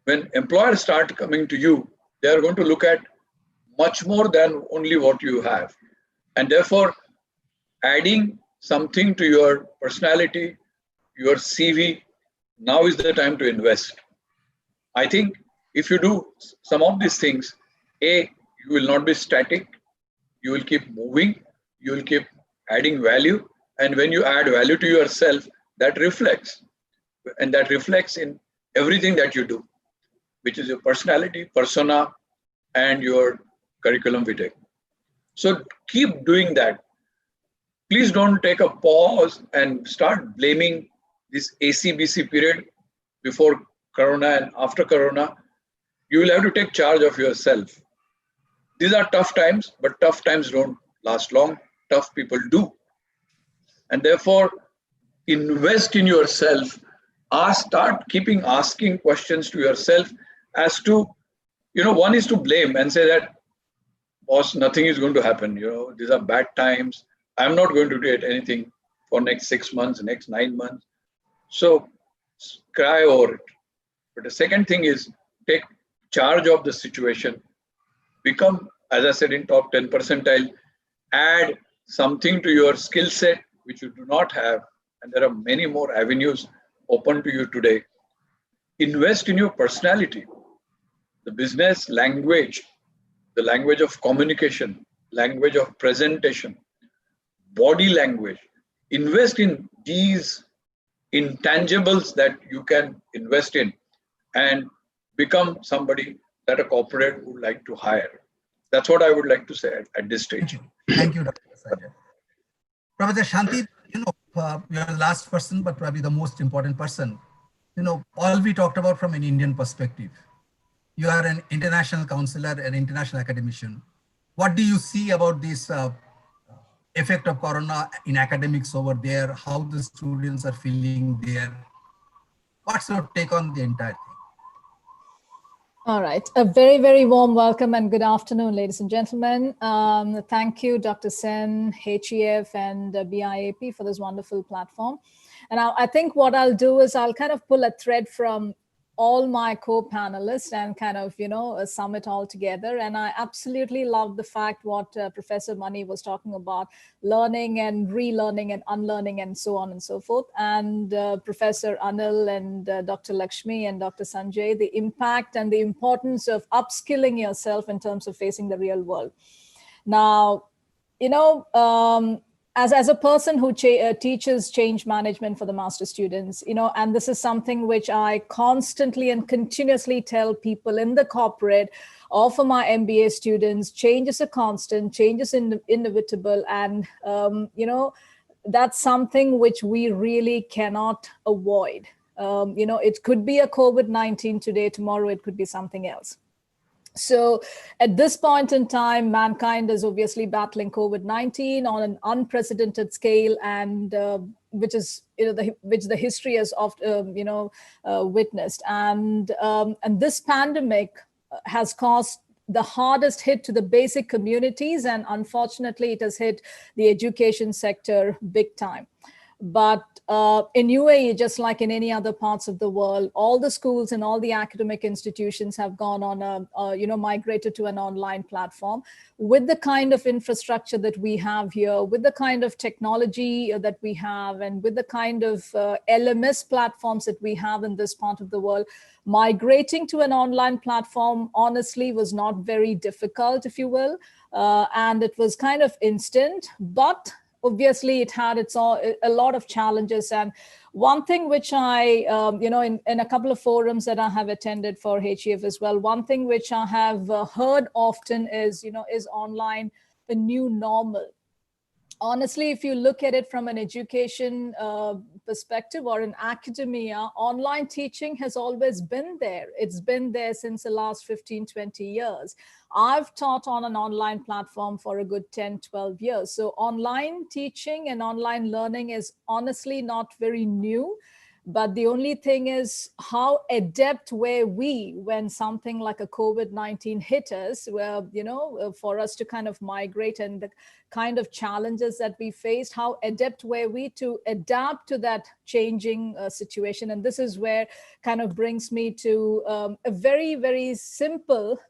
when employers start coming to you, they are going to look at much more than only what you have. And therefore, adding something to your personality, your CV, now is the time to invest. I think if you do some of these things, you will not be static, you will keep moving, you will keep adding value. And when you add value to yourself, that reflects. And that reflects in everything that you do, which is your personality, persona, and your curriculum vitae. So keep doing that. Please don't take a pause and start blaming this ACBC period before Corona and after Corona. You will have to take charge of yourself. These are tough times, but tough times don't last long. Tough people do. And therefore, invest in yourself. Start keeping asking questions to yourself as to, one is to blame and say that, boss, nothing is going to happen. These are bad times. I'm not going to do anything for next 6 months, next 9 months. So cry over it. But the second thing is take charge of the situation. Become, as I said, in top 10 percentile. Add something to your skill set which you do not have. And there are many more avenues open to you today. Invest in your personality, the business language, the language of communication, language of presentation, body language. Invest in these intangibles that you can invest in and become somebody that a corporate would like to hire. That's what I would like to say at this stage. Thank you, Dr. Sanjay. Professor Shanti, you're the last person, but probably the most important person. All we talked about from an Indian perspective. You are an international counselor, an international academician. What do you see about this effect of Corona in academics over there? How the students are feeling there? What's your take on the entire thing? All right. A very, very warm welcome and good afternoon, ladies and gentlemen. Thank you, Dr. Sen, HEF, and BIAP for this wonderful platform. And I think what I'll do is I'll kind of pull a thread from all my co-panelists and kind of, sum it all together. And I absolutely love the fact what Professor Mani was talking about, learning and relearning and unlearning and so on and so forth. And Professor Anil and Dr. Lakshmi and Dr. Sanjay, the impact and the importance of upskilling yourself in terms of facing the real world. Now, as a person who teaches change management for the master students, and this is something which I constantly and continuously tell people in the corporate or for my MBA students, change is a constant, change is inevitable. And, that's something which we really cannot avoid. It could be a COVID-19 today, tomorrow it could be something else. So at this point in time, mankind is obviously battling COVID-19 on an unprecedented scale, and which is which the history has often witnessed. And this pandemic has caused the hardest hit to the basic communities, and unfortunately, it has hit the education sector big time. But in UAE, just like in any other parts of the world, all the schools and all the academic institutions have gone on migrated to an online platform. With the kind of infrastructure that we have here, with the kind of technology that we have, and with the kind of LMS platforms that we have in this part of the world, migrating to an online platform honestly was not very difficult, if you will, and it was kind of instant, but obviously it had a lot of challenges. And one thing which I, in a couple of forums that I have attended for HEF as well, one thing which I have heard often is, is online a new normal? Honestly, if you look at it from an education perspective or in academia, online teaching has always been there. It's been there since the last 15, 20 years. I've taught on an online platform for a good 10, 12 years. So online teaching and online learning is honestly not very new. But the only thing is, how adept were we when something like a COVID-19 hit us, where, for us to kind of migrate, and the kind of challenges that we faced, how adept were we to adapt to that changing situation? And this is where kind of brings me to a very, very simple,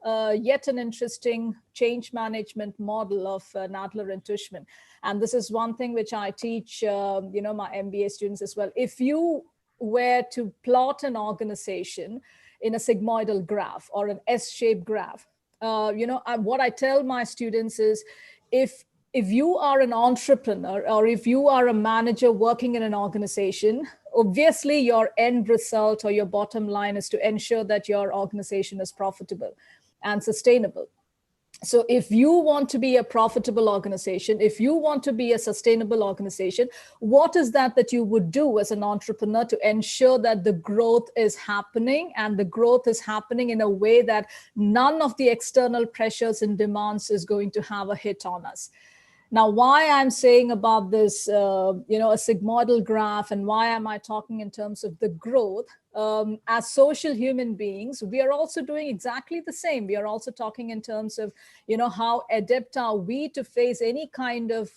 yet an interesting change management model of Nadler and Tushman. And this is one thing which I teach, my MBA students as well. If you were to plot an organization in a sigmoidal graph or an S-shaped graph, what I tell my students is, if you are an entrepreneur or if you are a manager working in an organization, obviously your end result or your bottom line is to ensure that your organization is profitable and sustainable. So if you want to be a profitable organization, if you want to be a sustainable organization, what is that you would do as an entrepreneur to ensure that the growth is happening, and the growth is happening in a way that none of the external pressures and demands is going to have a hit on us? Now, why I'm saying about this, a sigmoidal graph, and why am I talking in terms of the growth? As social human beings, we are also doing exactly the same. We are also talking in terms of, how adept are we to face any kind of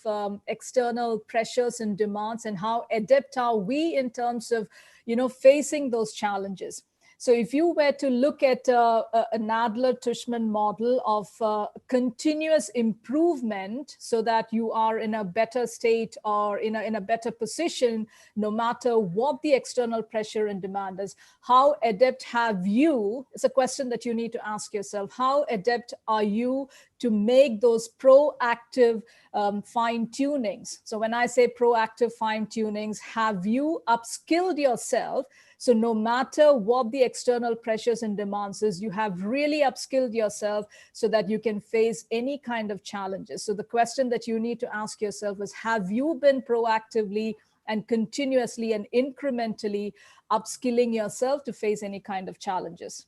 external pressures and demands, and how adept are we in terms of, facing those challenges. So if you were to look at a Nadler-Tushman model of continuous improvement, so that you are in a better state or in a better position, no matter what the external pressure and demand is, how adept have you, it's a question that you need to ask yourself, how adept are you to make those proactive fine tunings? So when I say proactive fine tunings, have you upskilled yourself? So no matter what the external pressures and demands is, you have really upskilled yourself so that you can face any kind of challenges. So the question that you need to ask yourself is, have you been proactively and continuously and incrementally upskilling yourself to face any kind of challenges?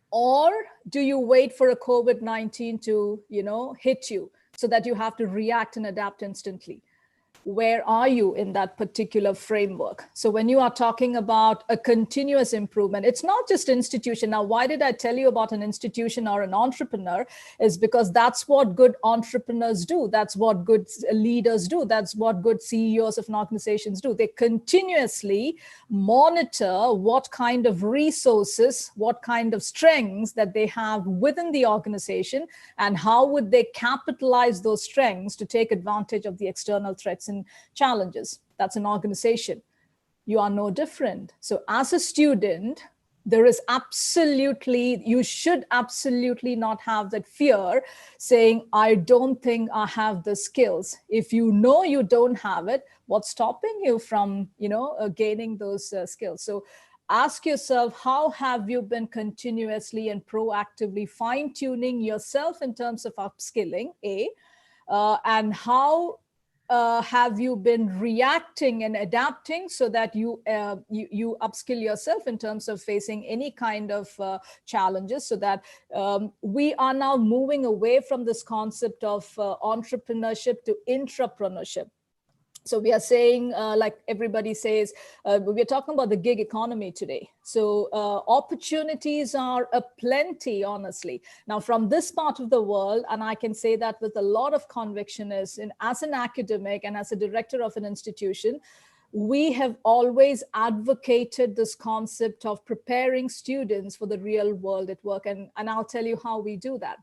Or do you wait for a COVID-19 to, hit you so that you have to react and adapt instantly? Where are you in that particular framework? So when you are talking about a continuous improvement, it's not just institution. Now, why did I tell you about an institution or an entrepreneur? Is because that's what good entrepreneurs do. That's what good leaders do. That's what good CEOs of organizations do. They continuously monitor what kind of resources, what kind of strengths that they have within the organization, and how would they capitalize those strengths to take advantage of the external threats and challenges. That's an organization. You are no different. So as a student, There is absolutely, you should absolutely not have that fear saying, I don't think I have the skills. If you know you don't have it, what's stopping you from, gaining those skills? So ask yourself, how have you been continuously and proactively fine-tuning yourself in terms of upskilling, and how have you been reacting and adapting so that you upskill yourself in terms of facing any kind of challenges, so that we are now moving away from this concept of entrepreneurship to intrapreneurship. So we are saying, like everybody says, we're talking about the gig economy today. So opportunities are aplenty, honestly. Now, from this part of the world, and I can say that with a lot of conviction, as an academic and as a director of an institution, we have always advocated this concept of preparing students for the real world at work. And I'll tell you how we do that.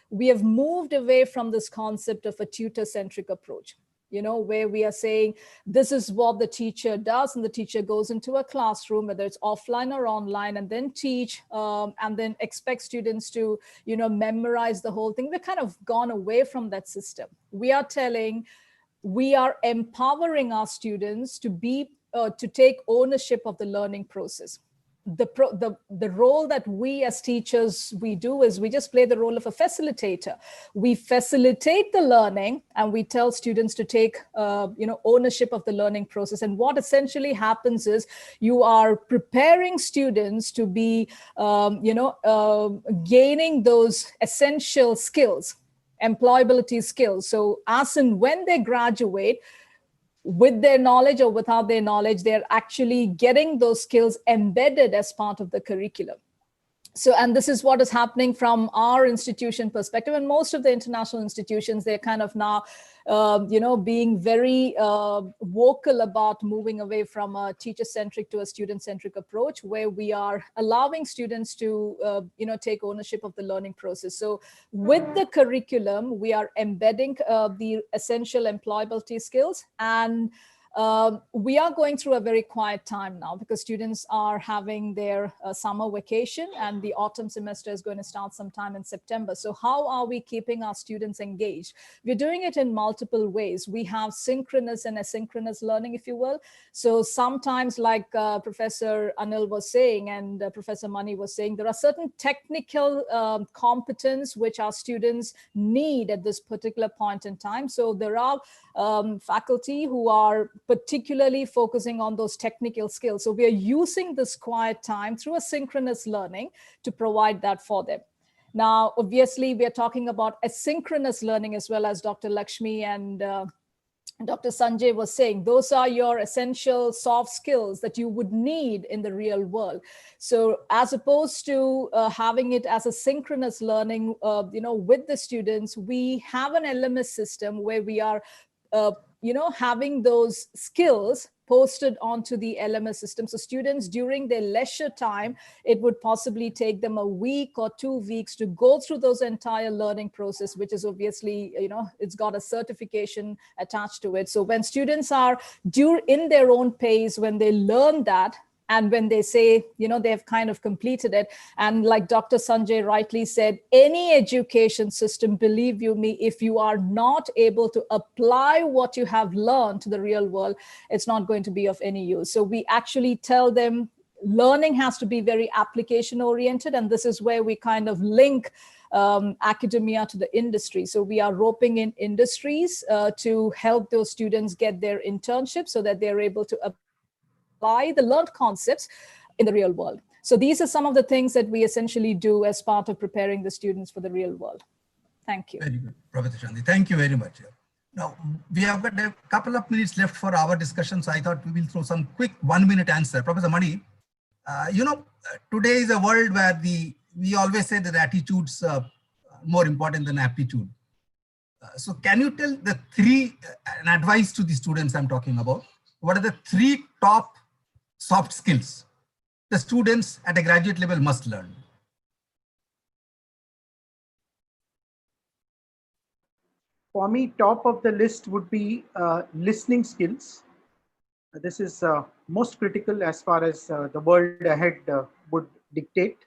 We have moved away from this concept of a tutor-centric approach, where we are saying this is what the teacher does, and the teacher goes into a classroom, whether it's offline or online, and then teach, and then expect students to, memorize the whole thing. We've kind of gone away from that system. We are empowering our students to take ownership of the learning process. The role that we as teachers we do is we just play the role of a facilitator. We facilitate the learning, and we tell students to take ownership of the learning process. And what essentially happens is you are preparing students to be gaining those essential skills, employability skills. So as and when they graduate, with their knowledge or without their knowledge, they're actually getting those skills embedded as part of the curriculum. So, and this is what is happening from our institution perspective, and most of the international institutions, they're kind of now, being very vocal about moving away from a teacher-centric to a student-centric approach, where we are allowing students to, take ownership of the learning process. So with the curriculum, we are embedding the essential employability skills, and we are going through a very quiet time now because students are having their summer vacation, and the autumn semester is going to start sometime in September. So how are we keeping our students engaged? We're doing it in multiple ways. We have synchronous and asynchronous learning, if you will. So sometimes, like Professor Anil was saying and Professor Mani was saying, there are certain technical competence which our students need at this particular point in time. So there are faculty who are particularly focusing on those technical skills. So we are using this quiet time through asynchronous learning to provide that for them. Now, obviously, we are talking about asynchronous learning as well, as Dr. Lakshmi and Dr. Sanjay was saying. Those are your essential soft skills that you would need in the real world. So as opposed to having it as a synchronous learning, with the students, we have an LMS system where we are having those skills posted onto the LMS system. So students, during their leisure time, it would possibly take them a week or 2 weeks to go through those entire learning process, which is obviously, it's got a certification attached to it. So when students are in their own pace, when they learn that, and when they say, they've kind of completed it, and like Dr. Sanjay rightly said, any education system, believe you me, if you are not able to apply what you have learned to the real world, it's not going to be of any use. So we actually tell them learning has to be very application oriented, and this is where we kind of link academia to the industry. So we are roping in industries to help those students get their internship so that they're able to apply the learned concepts in the real world. So these are some of the things that we essentially do as part of preparing the students for the real world. Thank you. Very good, Professor Shanti. Thank you very much. Now, we have got a couple of minutes left for our discussion, so I thought we will throw some quick 1-minute answer. Professor Mani, today is a world where we always say that attitude's more important than aptitude. So can you tell the an advice to the students I'm talking about? What are the 3 top soft skills the students at a graduate level must learn? For me, top of the list would be listening skills. This is most critical as far as the world ahead would dictate.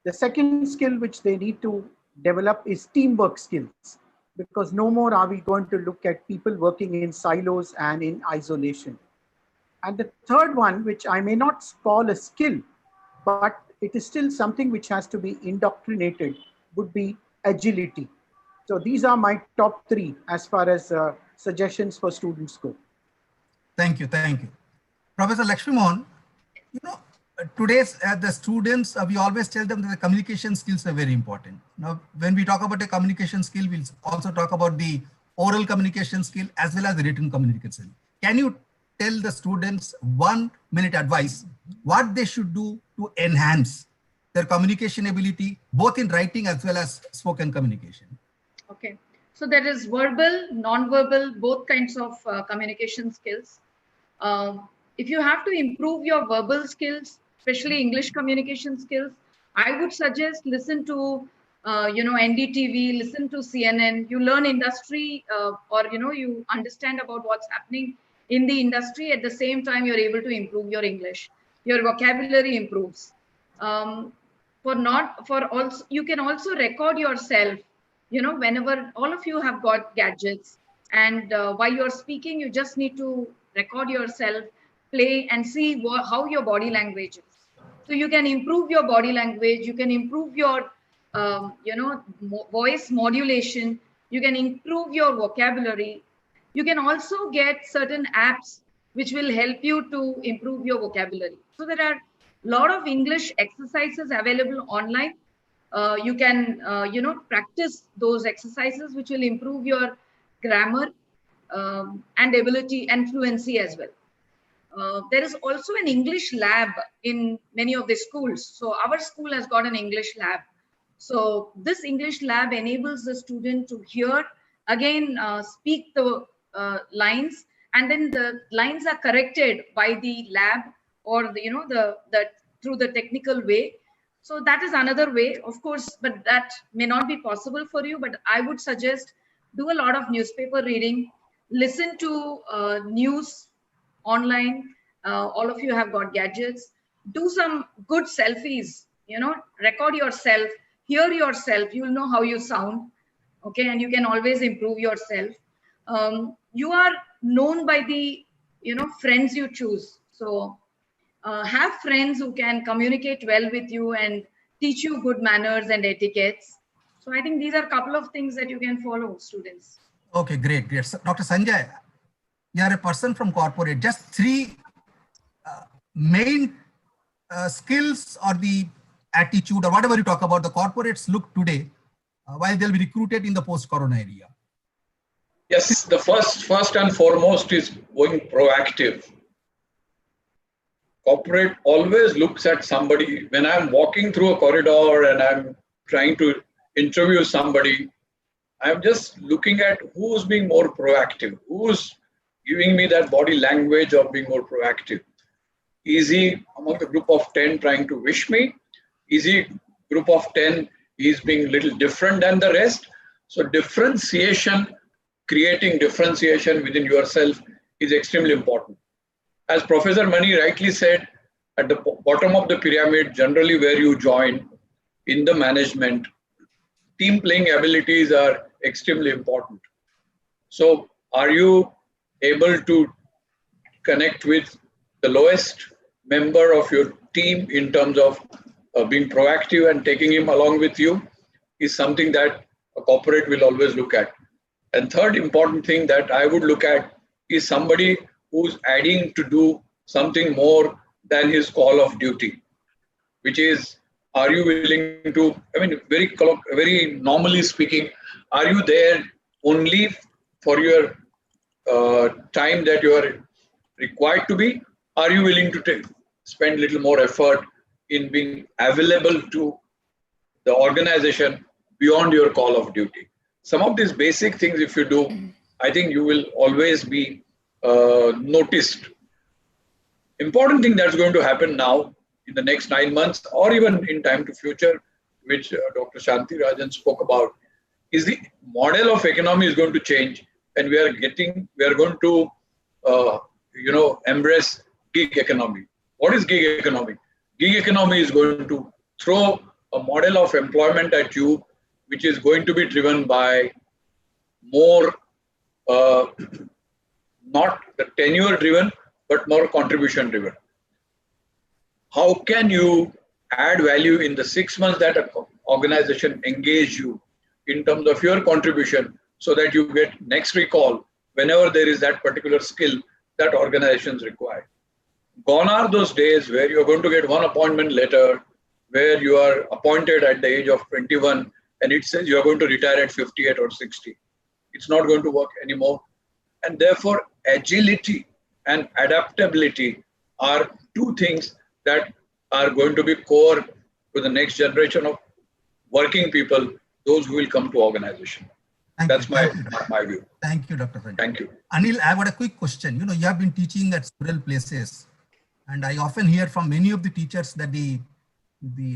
The second skill which they need to develop is teamwork skills, because no more are we going to look at people working in silos and in isolation. And the third one, which I may not call a skill, but it is still something which has to be indoctrinated, would be agility. So these are my top three as far as suggestions for students go. Thank you. Thank you. Professor Lakshmimohan, you know, today's the students, we always tell them that the communication skills are very important. Now, when we talk about a communication skill, we'll also talk about the oral communication skill as well as the written communication skill. Can you tell the students 1 minute advice, what they should do to enhance their communication ability, both in writing as well as spoken communication? Okay. So there is verbal, non-verbal, both kinds of communication skills. If you have to improve your verbal skills, especially English communication skills, I would suggest listen to, NDTV, listen to CNN. You learn industry or, you understand about what's happening in the industry. At the same time, you're able to improve your English. Your vocabulary improves. You can also record yourself, whenever all of you have got gadgets. And while you're speaking, you just need to record yourself, play and see how your body language is. So you can improve your body language, you can improve your voice modulation, you can improve your vocabulary. You can also get certain apps which will help you to improve your vocabulary. So there are a lot of English exercises available online. You can practice those exercises which will improve your grammar and ability and fluency as well. There is also an English lab in many of the schools. So our school has got an English lab. So this English lab enables the student to hear, again, speak the lines, and then the lines are corrected by the lab or through the technical way. So that is another way, of course, but that may not be possible for you. But I would suggest do a lot of newspaper reading, listen to news online. All of you have got gadgets. Do some good selfies, record yourself, hear yourself. You will know how you sound. Okay. And you can always improve yourself. You are known by the, friends you choose. So have friends who can communicate well with you and teach you good manners and etiquettes. So I think these are a couple of things that you can follow, students. Okay, great. So, Dr. Sanjay, you are a person from corporate. Just three main skills or the attitude or whatever you talk about the corporates look today while they'll be recruited in the post-corona area. Yes, the first and foremost is going proactive. Corporate always looks at somebody. When I'm walking through a corridor and I'm trying to interview somebody, I'm just looking at who's being more proactive, who's giving me that body language of being more proactive. Is he among the group of 10 trying to wish me? Is he group of 10, he's being a little different than the rest? So differentiation, creating differentiation within yourself is extremely important. As Professor Mani rightly said, at the bottom of the pyramid, generally where you join in the management, team playing abilities are extremely important. So are you able to connect with the lowest member of your team in terms of being proactive and taking him along with you is something that a corporate will always look at. And third important thing that I would look at is somebody who's adding to do something more than his call of duty, which is, are you willing to, very normally speaking, are you there only for your time that you are required to be? Are you willing to spend a little more effort in being available to the organization beyond your call of duty? Some of these basic things, if you do, I think you will always be noticed. Important thing that's going to happen now in the next 9 months or even in time to future, which Dr. Shanti Rajan spoke about, is the model of economy is going to change, and we are going to embrace gig economy. What is gig economy? Gig economy is going to throw a model of employment at you, which is going to be driven by more, not the tenure driven, but more contribution driven. How can you add value in the 6 months that an organization engage you in terms of your contribution so that you get next recall whenever there is that particular skill that organizations require. Gone are those days where you're going to get one appointment letter where you are appointed at the age of 21 and it says you're going to retire at 58 or 60. It's not going to work anymore. And therefore, agility and adaptability are two things that are going to be core to the next generation of working people, those who will come to organization. That's my view. Thank you, Dr. Sanjay. Thank you. Anil, I've got a quick question. You have been teaching at several places, and I often hear from many of the teachers that the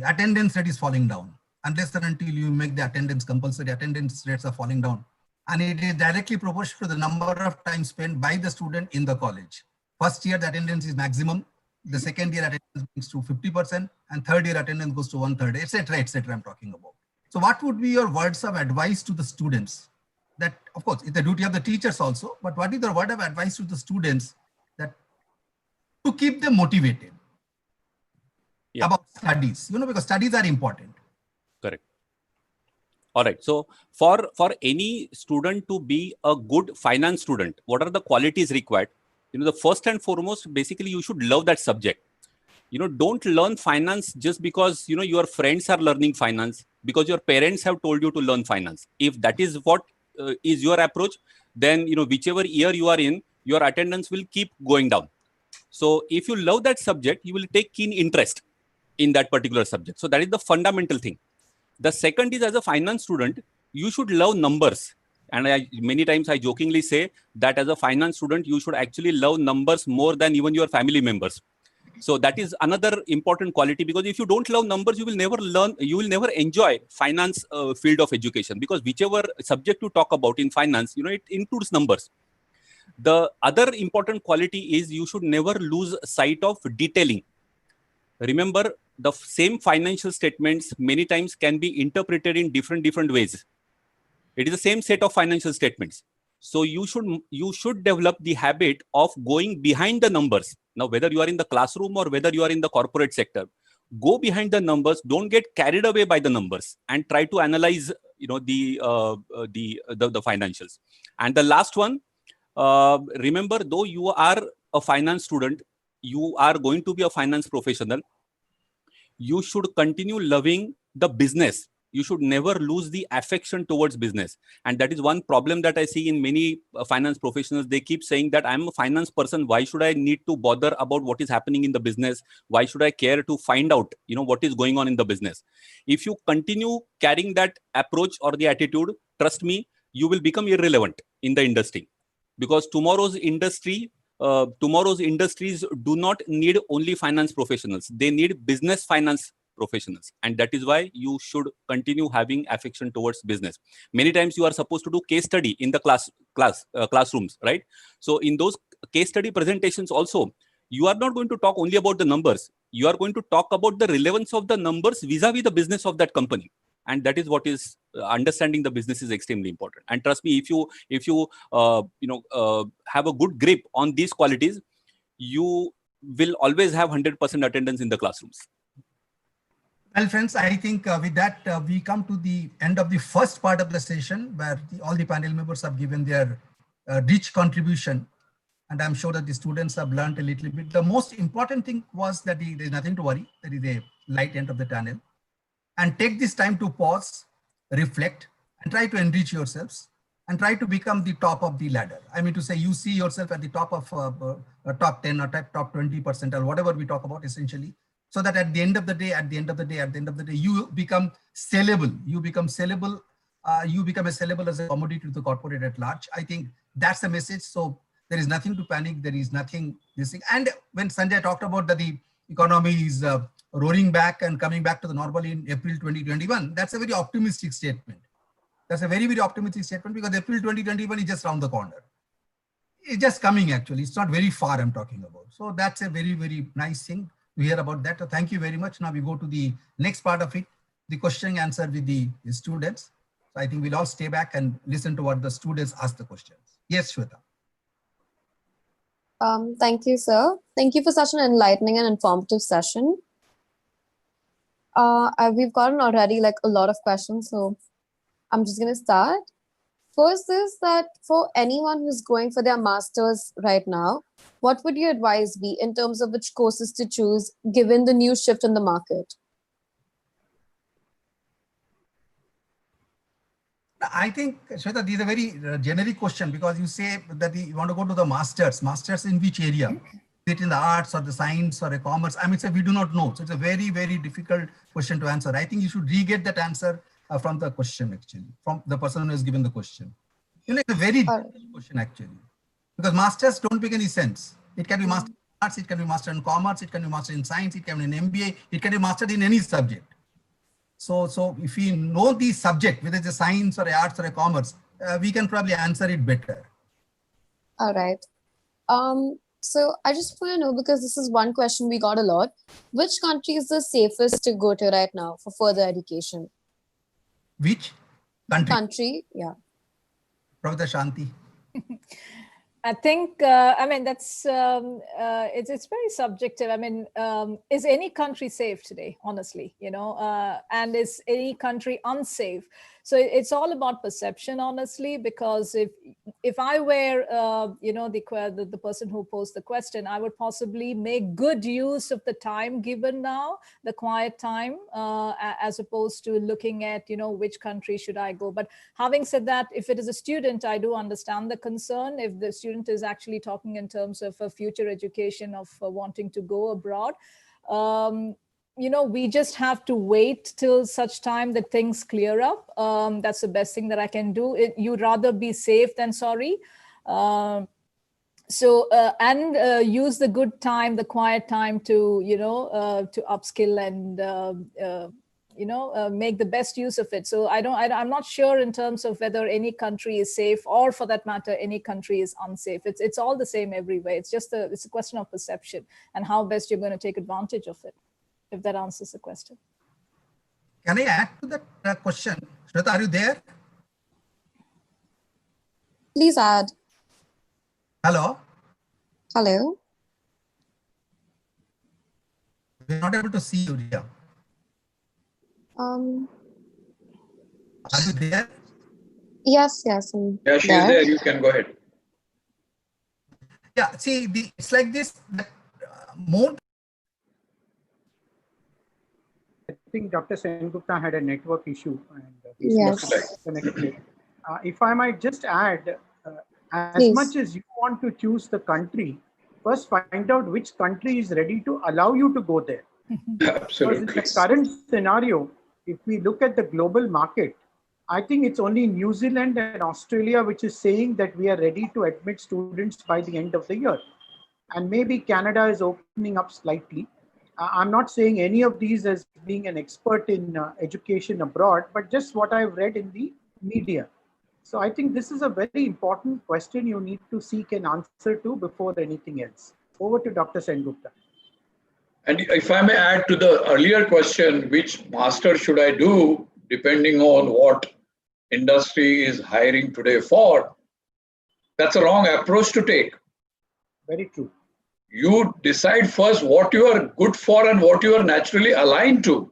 attendance rate is falling down. Unless and until you make the attendance compulsory, attendance rates are falling down. And it is directly proportional to the number of time spent by the student in the college. First year, the attendance is maximum. The second year attendance brings to 50%, and third year attendance goes to 1/3, etc. I'm talking about. So what would be your words of advice to the students? That, of course, it's the duty of the teachers also, but what is the word of advice to the students that to keep them motivated about studies, because studies are important. Correct. All right. So for any student to be a good finance student, what are the qualities required? The first and foremost, basically, you should love that subject. Don't learn finance just because, your friends are learning finance, because your parents have told you to learn finance. If that is what is your approach, then, whichever year you are in, your attendance will keep going down. So if you love that subject, you will take keen interest in that particular subject. So that is the fundamental thing. The second is, as a finance student, you should love numbers. And many times I jokingly say that as a finance student, you should actually love numbers more than even your family members. So that is another important quality, because if you don't love numbers, you will never learn, you will never enjoy finance field of education, because whichever subject you talk about in finance, it includes numbers. The other important quality is you should never lose sight of detailing. Remember, the same financial statements many times can be interpreted in different ways. It is the same set of financial statements. So you should develop the habit of going behind the numbers. Now, whether you are in the classroom or whether you are in the corporate sector, go behind the numbers. Don't get carried away by the numbers and try to analyze, the financials. And the last one, remember, though you are a finance student, you are going to be a finance professional. You should continue loving the business. You should never lose the affection towards business. And that is one problem that I see in many finance professionals. They keep saying that I'm a finance person. Why should I need to bother about what is happening in the business? Why should I care to find out, what is going on in the business? If you continue carrying that approach or the attitude, trust me, you will become irrelevant in the industry, because tomorrow's industries do not need only finance professionals. They need business finance professionals. And that is why you should continue having affection towards business. Many times you are supposed to do case study in the classrooms, right? So in those case study presentations also, you are not going to talk only about the numbers. You are going to talk about the relevance of the numbers vis-a-vis the business of that company. And that is what is understanding the business is extremely important. And trust me, if you have a good grip on these qualities, you will always have 100% attendance in the classrooms. Well, friends, I think with that, we come to the end of the first part of the session, where all the panel members have given their rich contribution. And I'm sure that the students have learned a little bit. The most important thing was that there's nothing to worry. There is a light end of the tunnel. And take this time to pause, reflect, and try to enrich yourselves, and try to become the top of the ladder. I mean to say, you see yourself at the top of top 10 or top 20% or whatever we talk about essentially, so that at the end of the day, you become sellable. You become sellable. You become as sellable as a commodity to the corporate at large. I think that's the message. So there is nothing to panic. There is nothing missing. And when Sanjay talked about that the economy is roaring back and coming back to the normal in April 2021, that's a very optimistic statement. That's a very, very optimistic statement, because April 2021 is just around the corner. It's just coming, actually. It's not very far I'm talking about. So that's a very, very nice thing. to hear about that. So thank you very much. Now we go to the next part of it, the question and answer with the students. So I think we'll all stay back and listen to what the students ask the questions. Yes, Shweta. Thank you, sir. Thank you for such an enlightening and informative session. We've gotten already like a lot of questions, so I'm just going to start. First is that for anyone who's going for their master's right now, what would your advice be in terms of which courses to choose given the new shift in the market? I think, Shweta, this is a very generic question because you say that you want to go to the masters. Masters in which area? Is it in the arts or the science or a commerce? I mean, we do not know. So it's a very, very difficult question to answer. I think you should re-get that answer from the question, actually, from the person who has given the question. You know, it's a very difficult question, actually, because masters don't make any sense. It can be master in arts, it can be master in commerce, it can be master in science, it can be an MBA, it can be mastered in any subject. So if we know the subject, whether it's a science or a arts or a commerce, we can probably answer it better. All right. So I just want to know, because this is one question we got a lot, which country is the safest to go to right now for further education? Which country? Country, yeah. Professor Shanti. I think, I mean, that's, it's very subjective. I mean, is any country safe today, honestly, you know, and is any country unsafe? So it's all about perception, honestly, because if I were, you know, the person who posed the question, I would possibly make good use of the time given now, the quiet time, as opposed to looking at, you know, which country should I go. But having said that, if it is a student, I do understand the concern. If the student is actually talking in terms of a future education of wanting to go abroad, you know, we just have to wait till such time that things clear up. That's the best thing that I can do. You'd rather be safe than sorry. And use the good time, the quiet time to, you know, to upskill and, you know, make the best use of it. So I'm not sure in terms of whether any country is safe or, for that matter, any country is unsafe. It's all the same everywhere. It's just it's a question of perception and how best you're going to take advantage of it, if that answers the question. Can I add to that question? Shweta, are you there? Please add. Hello? Hello? We're not able to see you, Ria. Are you there? Yes. Yeah, she's there. You can go ahead. Yeah, see, it's like this. More. I think Dr. Sengupta had a network issue and he's connected. If I might just add, as much as you want to choose the country, first find out which country is ready to allow you to go there. Absolutely. Because in the current scenario, if we look at the global market, I think it's only New Zealand and Australia which is saying that we are ready to admit students by the end of the year. And maybe Canada is opening up slightly. I'm not saying any of these as being an expert in education abroad, but just what I've read in the media. So I think this is a very important question you need to seek an answer to before anything else. Over to Dr. Sengupta. And if I may add to the earlier question, which master should I do, depending on what industry is hiring today for, that's a wrong approach to take. Very true. You decide first what you are good for and what you are naturally aligned to.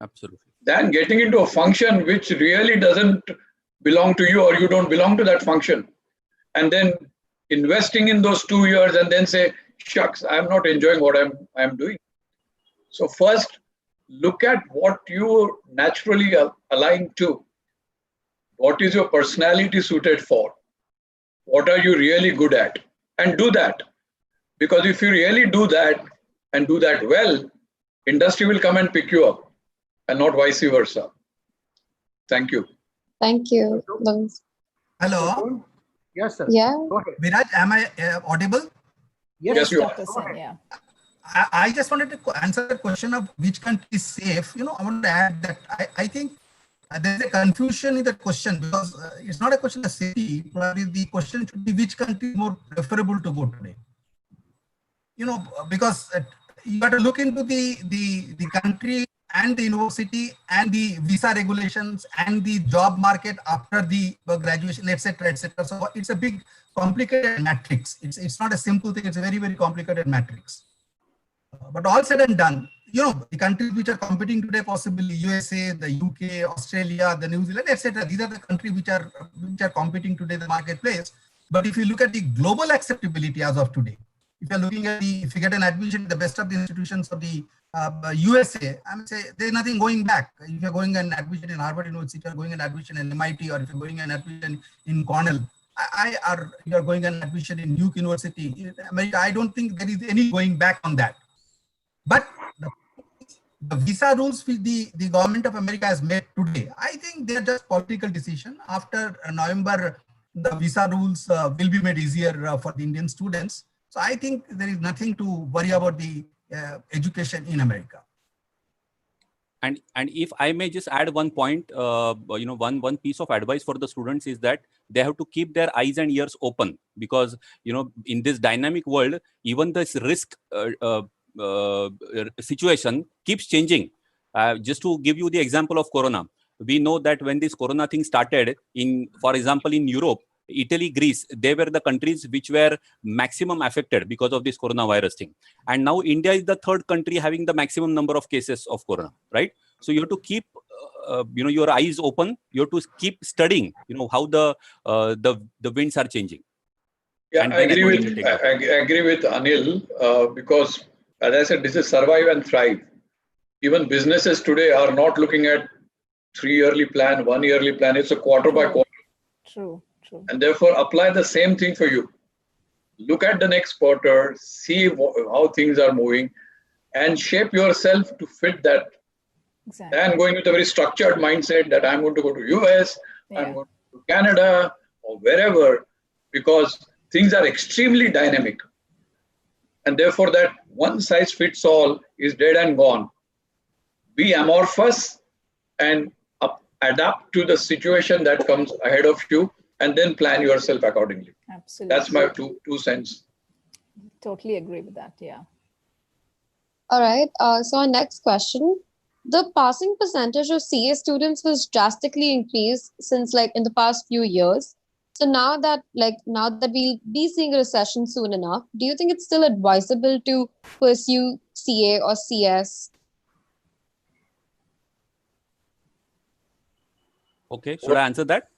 Absolutely. Then getting into a function which really doesn't belong to you or you don't belong to that function. And then investing in those 2 years and then say, shucks, I'm not enjoying what I'm doing. So first, look at what you naturally align to. What is your personality suited for? What are you really good at? And do that. Because if you really do that and do that well, industry will come and pick you up and not vice versa. Thank you. Thank you. Hello? Yes, sir. Yeah. Go ahead. Viraj, am I audible? Yes, you are. Yeah. I just wanted to answer the question of which country is safe. You know, I want to add that I think there's a confusion in that question because it's not a question of safety. Probably the question should be which country is more preferable to go today. You know, because you have to look into the country and the university and the visa regulations and the job market after the graduation, etc., etc. So it's a big complicated matrix. It's not a simple thing. It's a very, very complicated matrix. But all said and done, you know, the countries which are competing today, possibly USA, the UK, Australia, the New Zealand, etc. These are the countries which are competing today in the marketplace. But if you look at the global acceptability as of today, if you're looking at if you get an admission at the best of the institutions of the USA, I would say there's nothing going back. If you're going an admission in Harvard University, you're going an admission in MIT, or if you're going an admission in Cornell, or you're going an admission in Duke University in America, I don't think there is any going back on that. But the visa rules which the government of America has made today, I think they're just political decision. After November, the visa rules will be made easier for the Indian students. So I think there is nothing to worry about the education in America. And if I may just add one point, you know, one piece of advice for the students is that they have to keep their eyes and ears open, because, you know, in this dynamic world, even this risk situation keeps changing. Just to give you the example of Corona, we know that when this Corona thing started, for example, in Europe, Italy, Greece, they were the countries which were maximum affected because of this coronavirus thing. And now India is the third country having the maximum number of cases of Corona, right? So you have to keep, you know, your eyes open. You have to keep studying, you know, how the winds are changing. Yeah, I agree with Anil, because as I said, this is survive and thrive. Even businesses today are not looking at 3-yearly plan, 1-yearly plan. It's a quarter by quarter. True. And therefore, apply the same thing for you. Look at the next quarter, see how things are moving, and shape yourself to fit that. Exactly. And going with a very structured mindset that I'm going to go to US, I'm going to Canada, or wherever, because things are extremely dynamic. And therefore, that one size fits all is dead and gone. Be amorphous and adapt to the situation that comes ahead of you, and then plan yourself accordingly. Absolutely. That's my two cents. Totally agree with that. Yeah. All right. So our next question. The passing percentage of CA students has drastically increased since in the past few years. So now that we'll be seeing a recession soon enough, do you think it's still advisable to pursue CA or CS? Okay, should I answer that?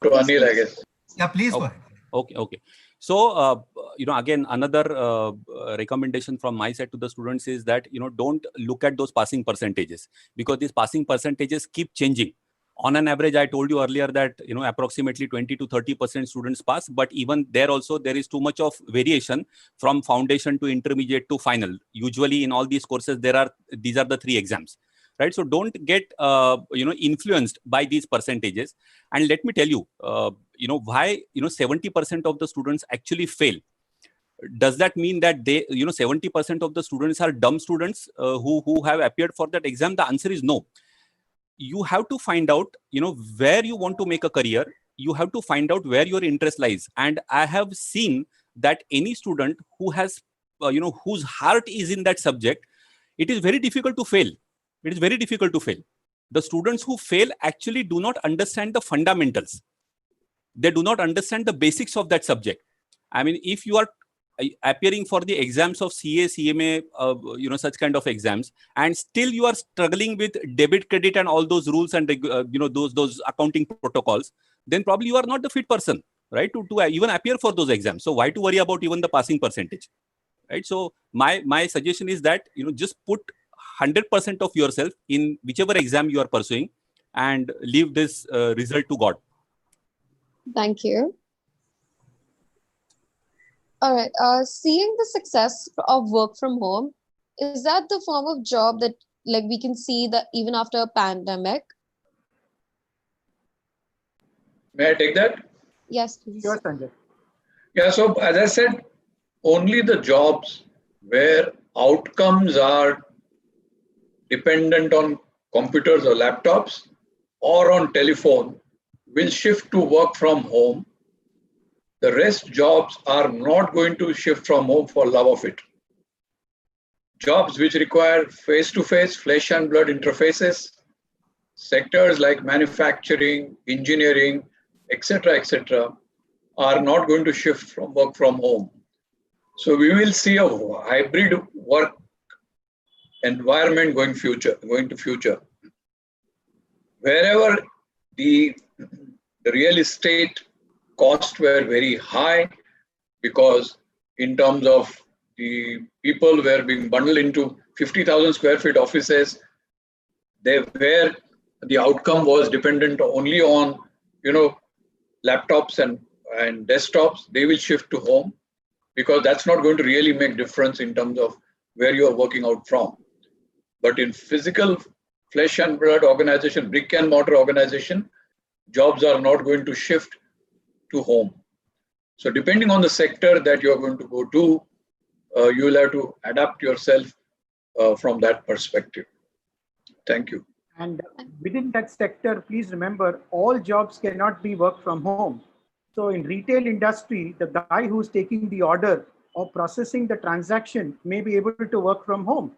To Anil, I guess. Yeah, please go ahead. Okay. So, you know, again, another recommendation from my side to the students is that, you know, don't look at those passing percentages, because these passing percentages keep changing. On an average, I told you earlier that, you know, approximately 20 to 30% students pass, but even there also, there is too much of variation from foundation to intermediate to final. Usually in all these courses, these are the 3 exams. Right, so don't get you know, influenced by these percentages. And let me tell you, you know, why 70% of the students actually fail. Does that mean that 70% of the students are dumb students who have appeared for that exam? The answer is no. You have to find out, you know, where you want to make a career. You have to find out where your interest lies. And I have seen that any student who has, you know, whose heart is in that subject, it is very difficult to fail. It is very difficult to fail. The students who fail actually do not understand the fundamentals. They do not understand the basics of that subject. I mean, if you are appearing for the exams of CA, CMA, you know, such kind of exams, and still you are struggling with debit, credit, and all those rules and you know, those accounting protocols, then probably you are not the fit person, right, to even appear for those exams. So why to worry about even the passing percentage, right? So my suggestion is that, you know, just put 100% of yourself in whichever exam you are pursuing, and leave this result to God. Thank you. All right. Seeing the success of work from home, is that the form of job that we can see that even after a pandemic? May I take that? Yes, please. Sure, Sanjay. Yeah, so as I said, only the jobs where outcomes are dependent on computers or laptops or on telephone will shift to work from home. The rest jobs are not going to shift from home for love of it. jobs which require face-to-face, flesh and blood interfaces, sectors like manufacturing, engineering, etc., are not going to shift from work from home. So we will see a hybrid work environment going to future. Wherever the real estate costs were very high because in terms of the people were being bundled into 50,000 square feet offices, where the outcome was dependent only on, laptops and desktops, they will shift to home because that's not going to really make difference in terms of where you are working out from. But in physical flesh and blood organization, brick and mortar organization, jobs are not going to shift to home. So depending on the sector that you're going to go to, you will have to adapt yourself from that perspective. Thank you. And within that sector, please remember, all jobs cannot be work from home. So in retail industry, the guy who's taking the order or processing the transaction may be able to work from home.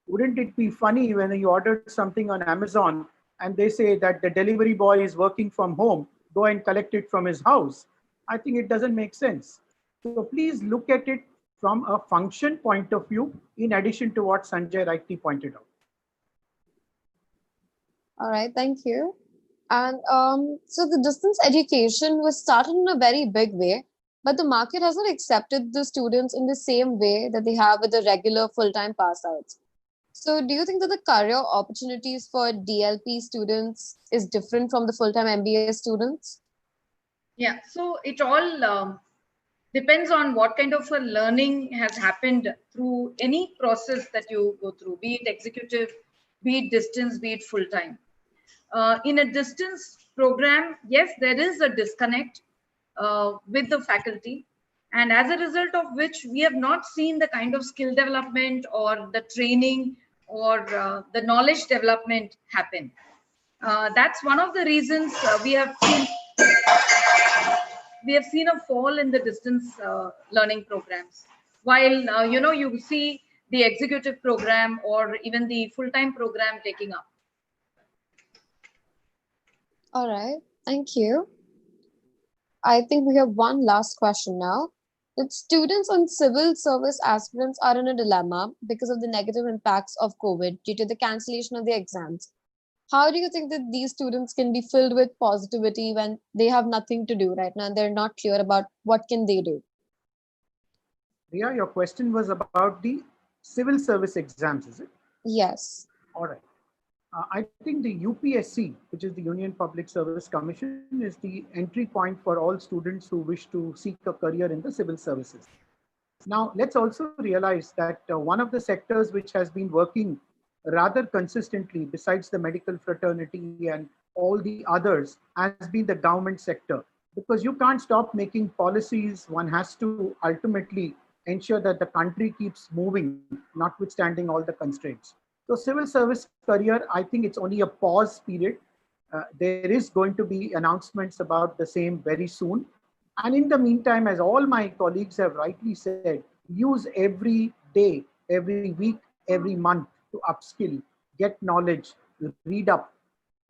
Wouldn't it be funny when you ordered something on Amazon and they say that the delivery boy is working from home, go and collect it from his house? I think it doesn't make sense. So please look at it from a function point of view, in addition to what Sanjay rightly pointed out. All right, thank you. And so the distance education was started in a very big way, but the market hasn't accepted the students in the same way that they have with the regular full-time pass outs. So do you think that the career opportunities for DLP students is different from the full-time MBA students? Yeah, so it all depends on what kind of a learning has happened through any process that you go through, be it executive, be it distance, be it full-time. In a distance program, yes, there is a disconnect with the faculty. And as a result of which, we have not seen the kind of skill development or the training or the knowledge development happen. That's one of the reasons we have seen a fall in the distance learning programs. While, you see the executive program or even the full-time program taking up. All right, thank you. I think we have one last question now. That students and civil service aspirants are in a dilemma because of the negative impacts of COVID due to the cancellation of the exams. How do you think that these students can be filled with positivity when they have nothing to do right now and they're not clear about what can they do? Riya, your question was about the civil service exams, is it? Yes. All right. I think the UPSC, which is the Union Public Service Commission, is the entry point for all students who wish to seek a career in the civil services. Now, let's also realize that one of the sectors which has been working rather consistently, besides the medical fraternity and all the others, has been the government sector. Because you can't stop making policies, one has to ultimately ensure that the country keeps moving, notwithstanding all the constraints. So civil service career, I think it's only a pause period. There is going to be announcements about the same very soon. And in the meantime, as all my colleagues have rightly said, use every day, every week, every month to upskill, get knowledge, read up,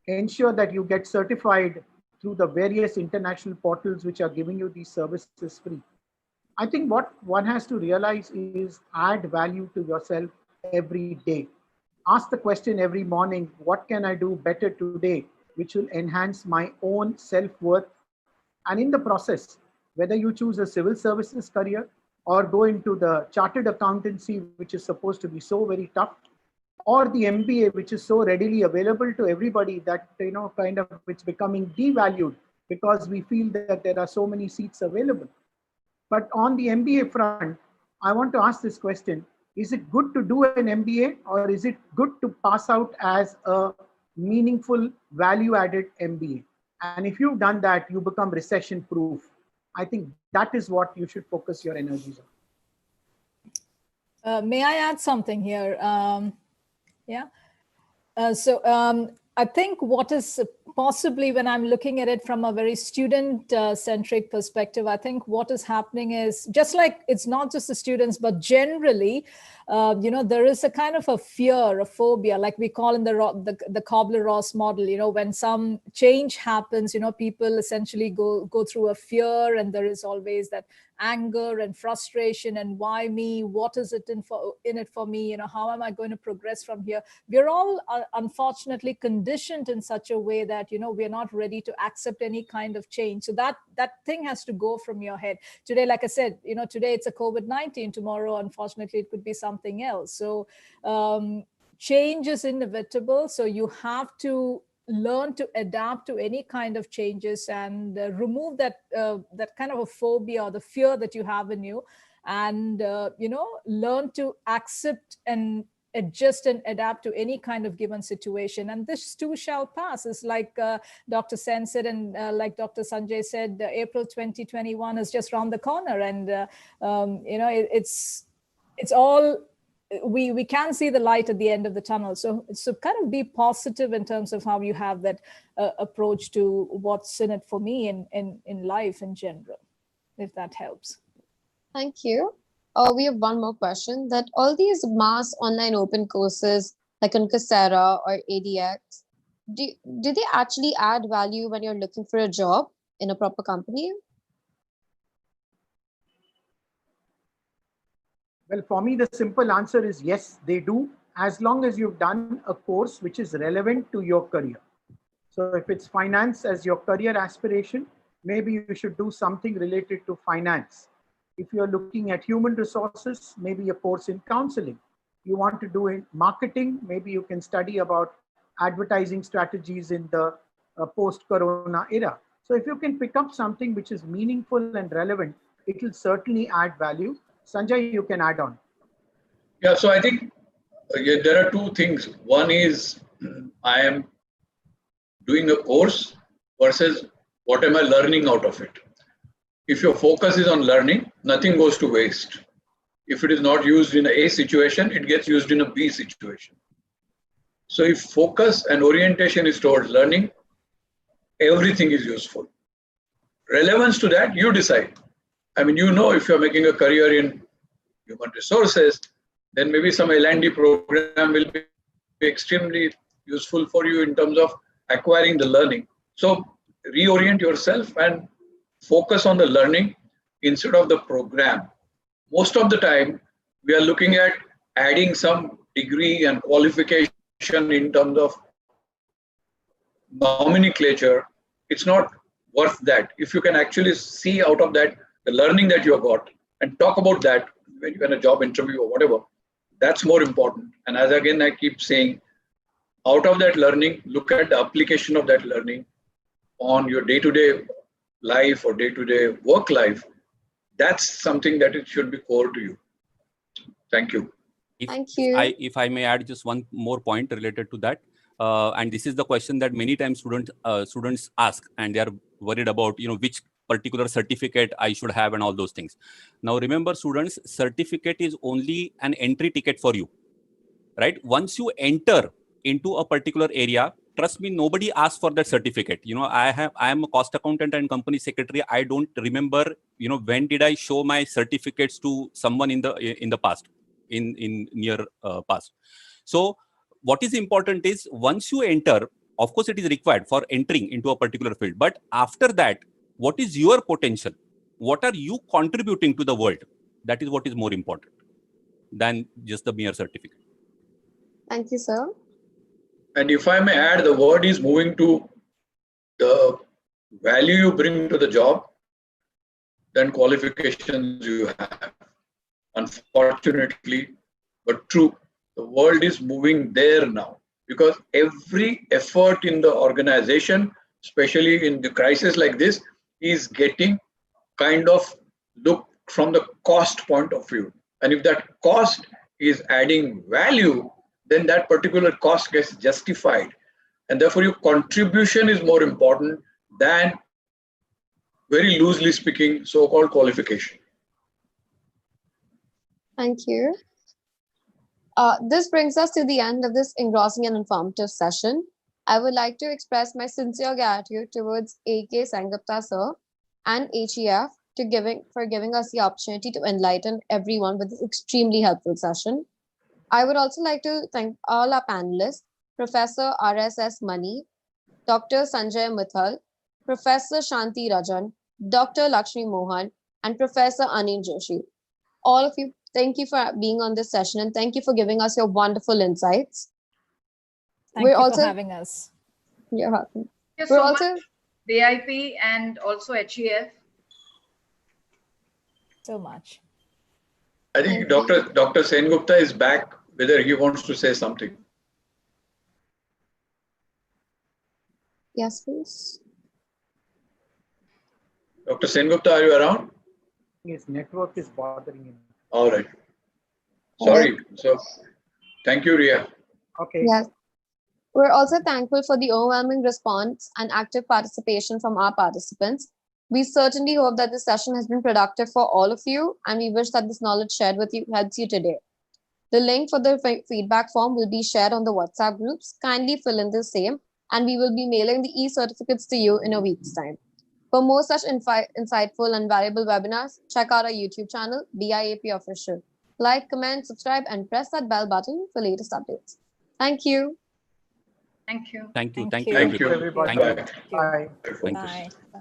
ensure that you get certified through the various international portals which are giving you these services free. I think what one has to realize is add value to yourself every day. Ask the question every morning, what can I do better today, which will enhance my own self-worth? And in the process, whether you choose a civil services career or go into the chartered accountancy, which is supposed to be so very tough, or the MBA, which is so readily available to everybody that, kind of it's becoming devalued because we feel that there are so many seats available. But on the MBA front, I want to ask this question. Is it good to do an MBA or is it good to pass out as a meaningful value-added MBA? And if you've done that, you become recession-proof. I think that is what you should focus your energies on. May I add something here? I think what is possibly when I'm looking at it from a very student-centric perspective, I think what is happening is just like it's not just the students, but generally, there is a kind of a fear, a phobia, like we call in the Kobler-Ross model. When some change happens, people essentially go through a fear, and there is always that anger and frustration, and why me? What is it in it for me? How am I going to progress from here? We're all unfortunately conditioned in such a way that we're not ready to accept any kind of change. So that thing has to go from your head. Today, like I said, today it's a COVID-19. Tomorrow, unfortunately, it could be something else. So change is inevitable. So you have to learn to adapt to any kind of changes and remove that kind of a phobia or the fear that you have in you, and learn to accept and adjust and adapt to any kind of given situation. And this too shall pass. It's like Dr. Sen said, and like Dr. Sanjay said, April 2021 is just around the corner, and it's all, we can see the light at the end of the tunnel. So kind of be positive in terms of how you have that approach to what's in it for me in life in general, if that helps. Thank you. We have one more question, that all these mass online open courses like on Coursera or ADX, do they actually add value when you're looking for a job in a proper company? Well, for me, the simple answer is yes, they do, as long as you've done a course which is relevant to your career. So if it's finance as your career aspiration, maybe you should do something related to finance. If you're looking at human resources, maybe a course in counseling. You want to do in marketing, maybe you can study about advertising strategies in the post-corona era. So if you can pick up something which is meaningful and relevant, it will certainly add value. Sanjay, you can add on. Yeah, so I think there are two things. One is I am doing a course versus what am I learning out of it. If your focus is on learning, nothing goes to waste. If it is not used in a situation, it gets used in a B situation. So if focus and orientation is towards learning, everything is useful. Relevance to that, you decide. I mean, if you're making a career in human resources, then maybe some L&D program will be extremely useful for you in terms of acquiring the learning. So reorient yourself and focus on the learning instead of the program. Most of the time, we are looking at adding some degree and qualification in terms of nomenclature. It's not worth that. If you can actually see out of that the learning that you have got and talk about that when you're in a job interview or whatever, that's more important. And as again, I keep saying, out of that learning, look at the application of that learning on your day-to-day life or day-to-day work life. That's something that it should be core to you. Thank you. Thank you. If I may add just one more point related to that, and this is the question that many times students ask, and they are worried about which particular certificate I should have and all those things. Now remember, students, certificate is only an entry ticket for you, right? Once you enter into a particular area, trust me, nobody asks for that certificate. I am a cost accountant and company secretary. I don't remember when did I show my certificates to someone in the past, in near past. So what is important is, once you enter, of course it is required for entering into a particular field, but after that, what is your potential? What are you contributing to the world? That is what is more important than just the mere certificate. Thank you, sir. And if I may add, the word is moving to the value you bring to the job than qualifications you have. Unfortunately, but true, the world is moving there now, because every effort in the organization, especially in the crisis like this, is getting kind of looked from the cost point of view. And if that cost is adding value, then that particular cost gets justified. And therefore, your contribution is more important than, very loosely speaking, so-called qualification. Thank you. This brings us to the end of this engrossing and informative session. I would like to express my sincere gratitude towards A.K. Sengupta sir and HEF for giving us the opportunity to enlighten everyone with this extremely helpful session. I would also like to thank all our panelists, Professor R.S.S. Mani, Dr. Sanjay Mithal, Professor Shanti Rajan, Dr. Lakshmi Mohan, and Professor Anil Joshi. All of you, thank you for being on this session and thank you for giving us your wonderful insights. Thank you for having us. You're welcome. Thank you so much, BIP and also HEF. So much. I think Dr. Sengupta is back, whether he wants to say something. Yes, please. Dr. Sengupta, are you around? His network is bothering him. All right. Sorry. So, thank you, Ria. Okay. Yes. We're also thankful for the overwhelming response and active participation from our participants. We certainly hope that this session has been productive for all of you, and we wish that this knowledge shared with you helps you today. The link for the feedback form will be shared on the WhatsApp groups. Kindly fill in the same, and we will be mailing the e-certificates to you in a week's time. For more such insightful and valuable webinars, check out our YouTube channel, BIP Official. Like, comment, subscribe, and press that bell button for latest updates. Thank you. Thank you. Thank you. Thank Thank you, you. Thank you, everybody. everybody. Bye. Bye. Bye. Bye.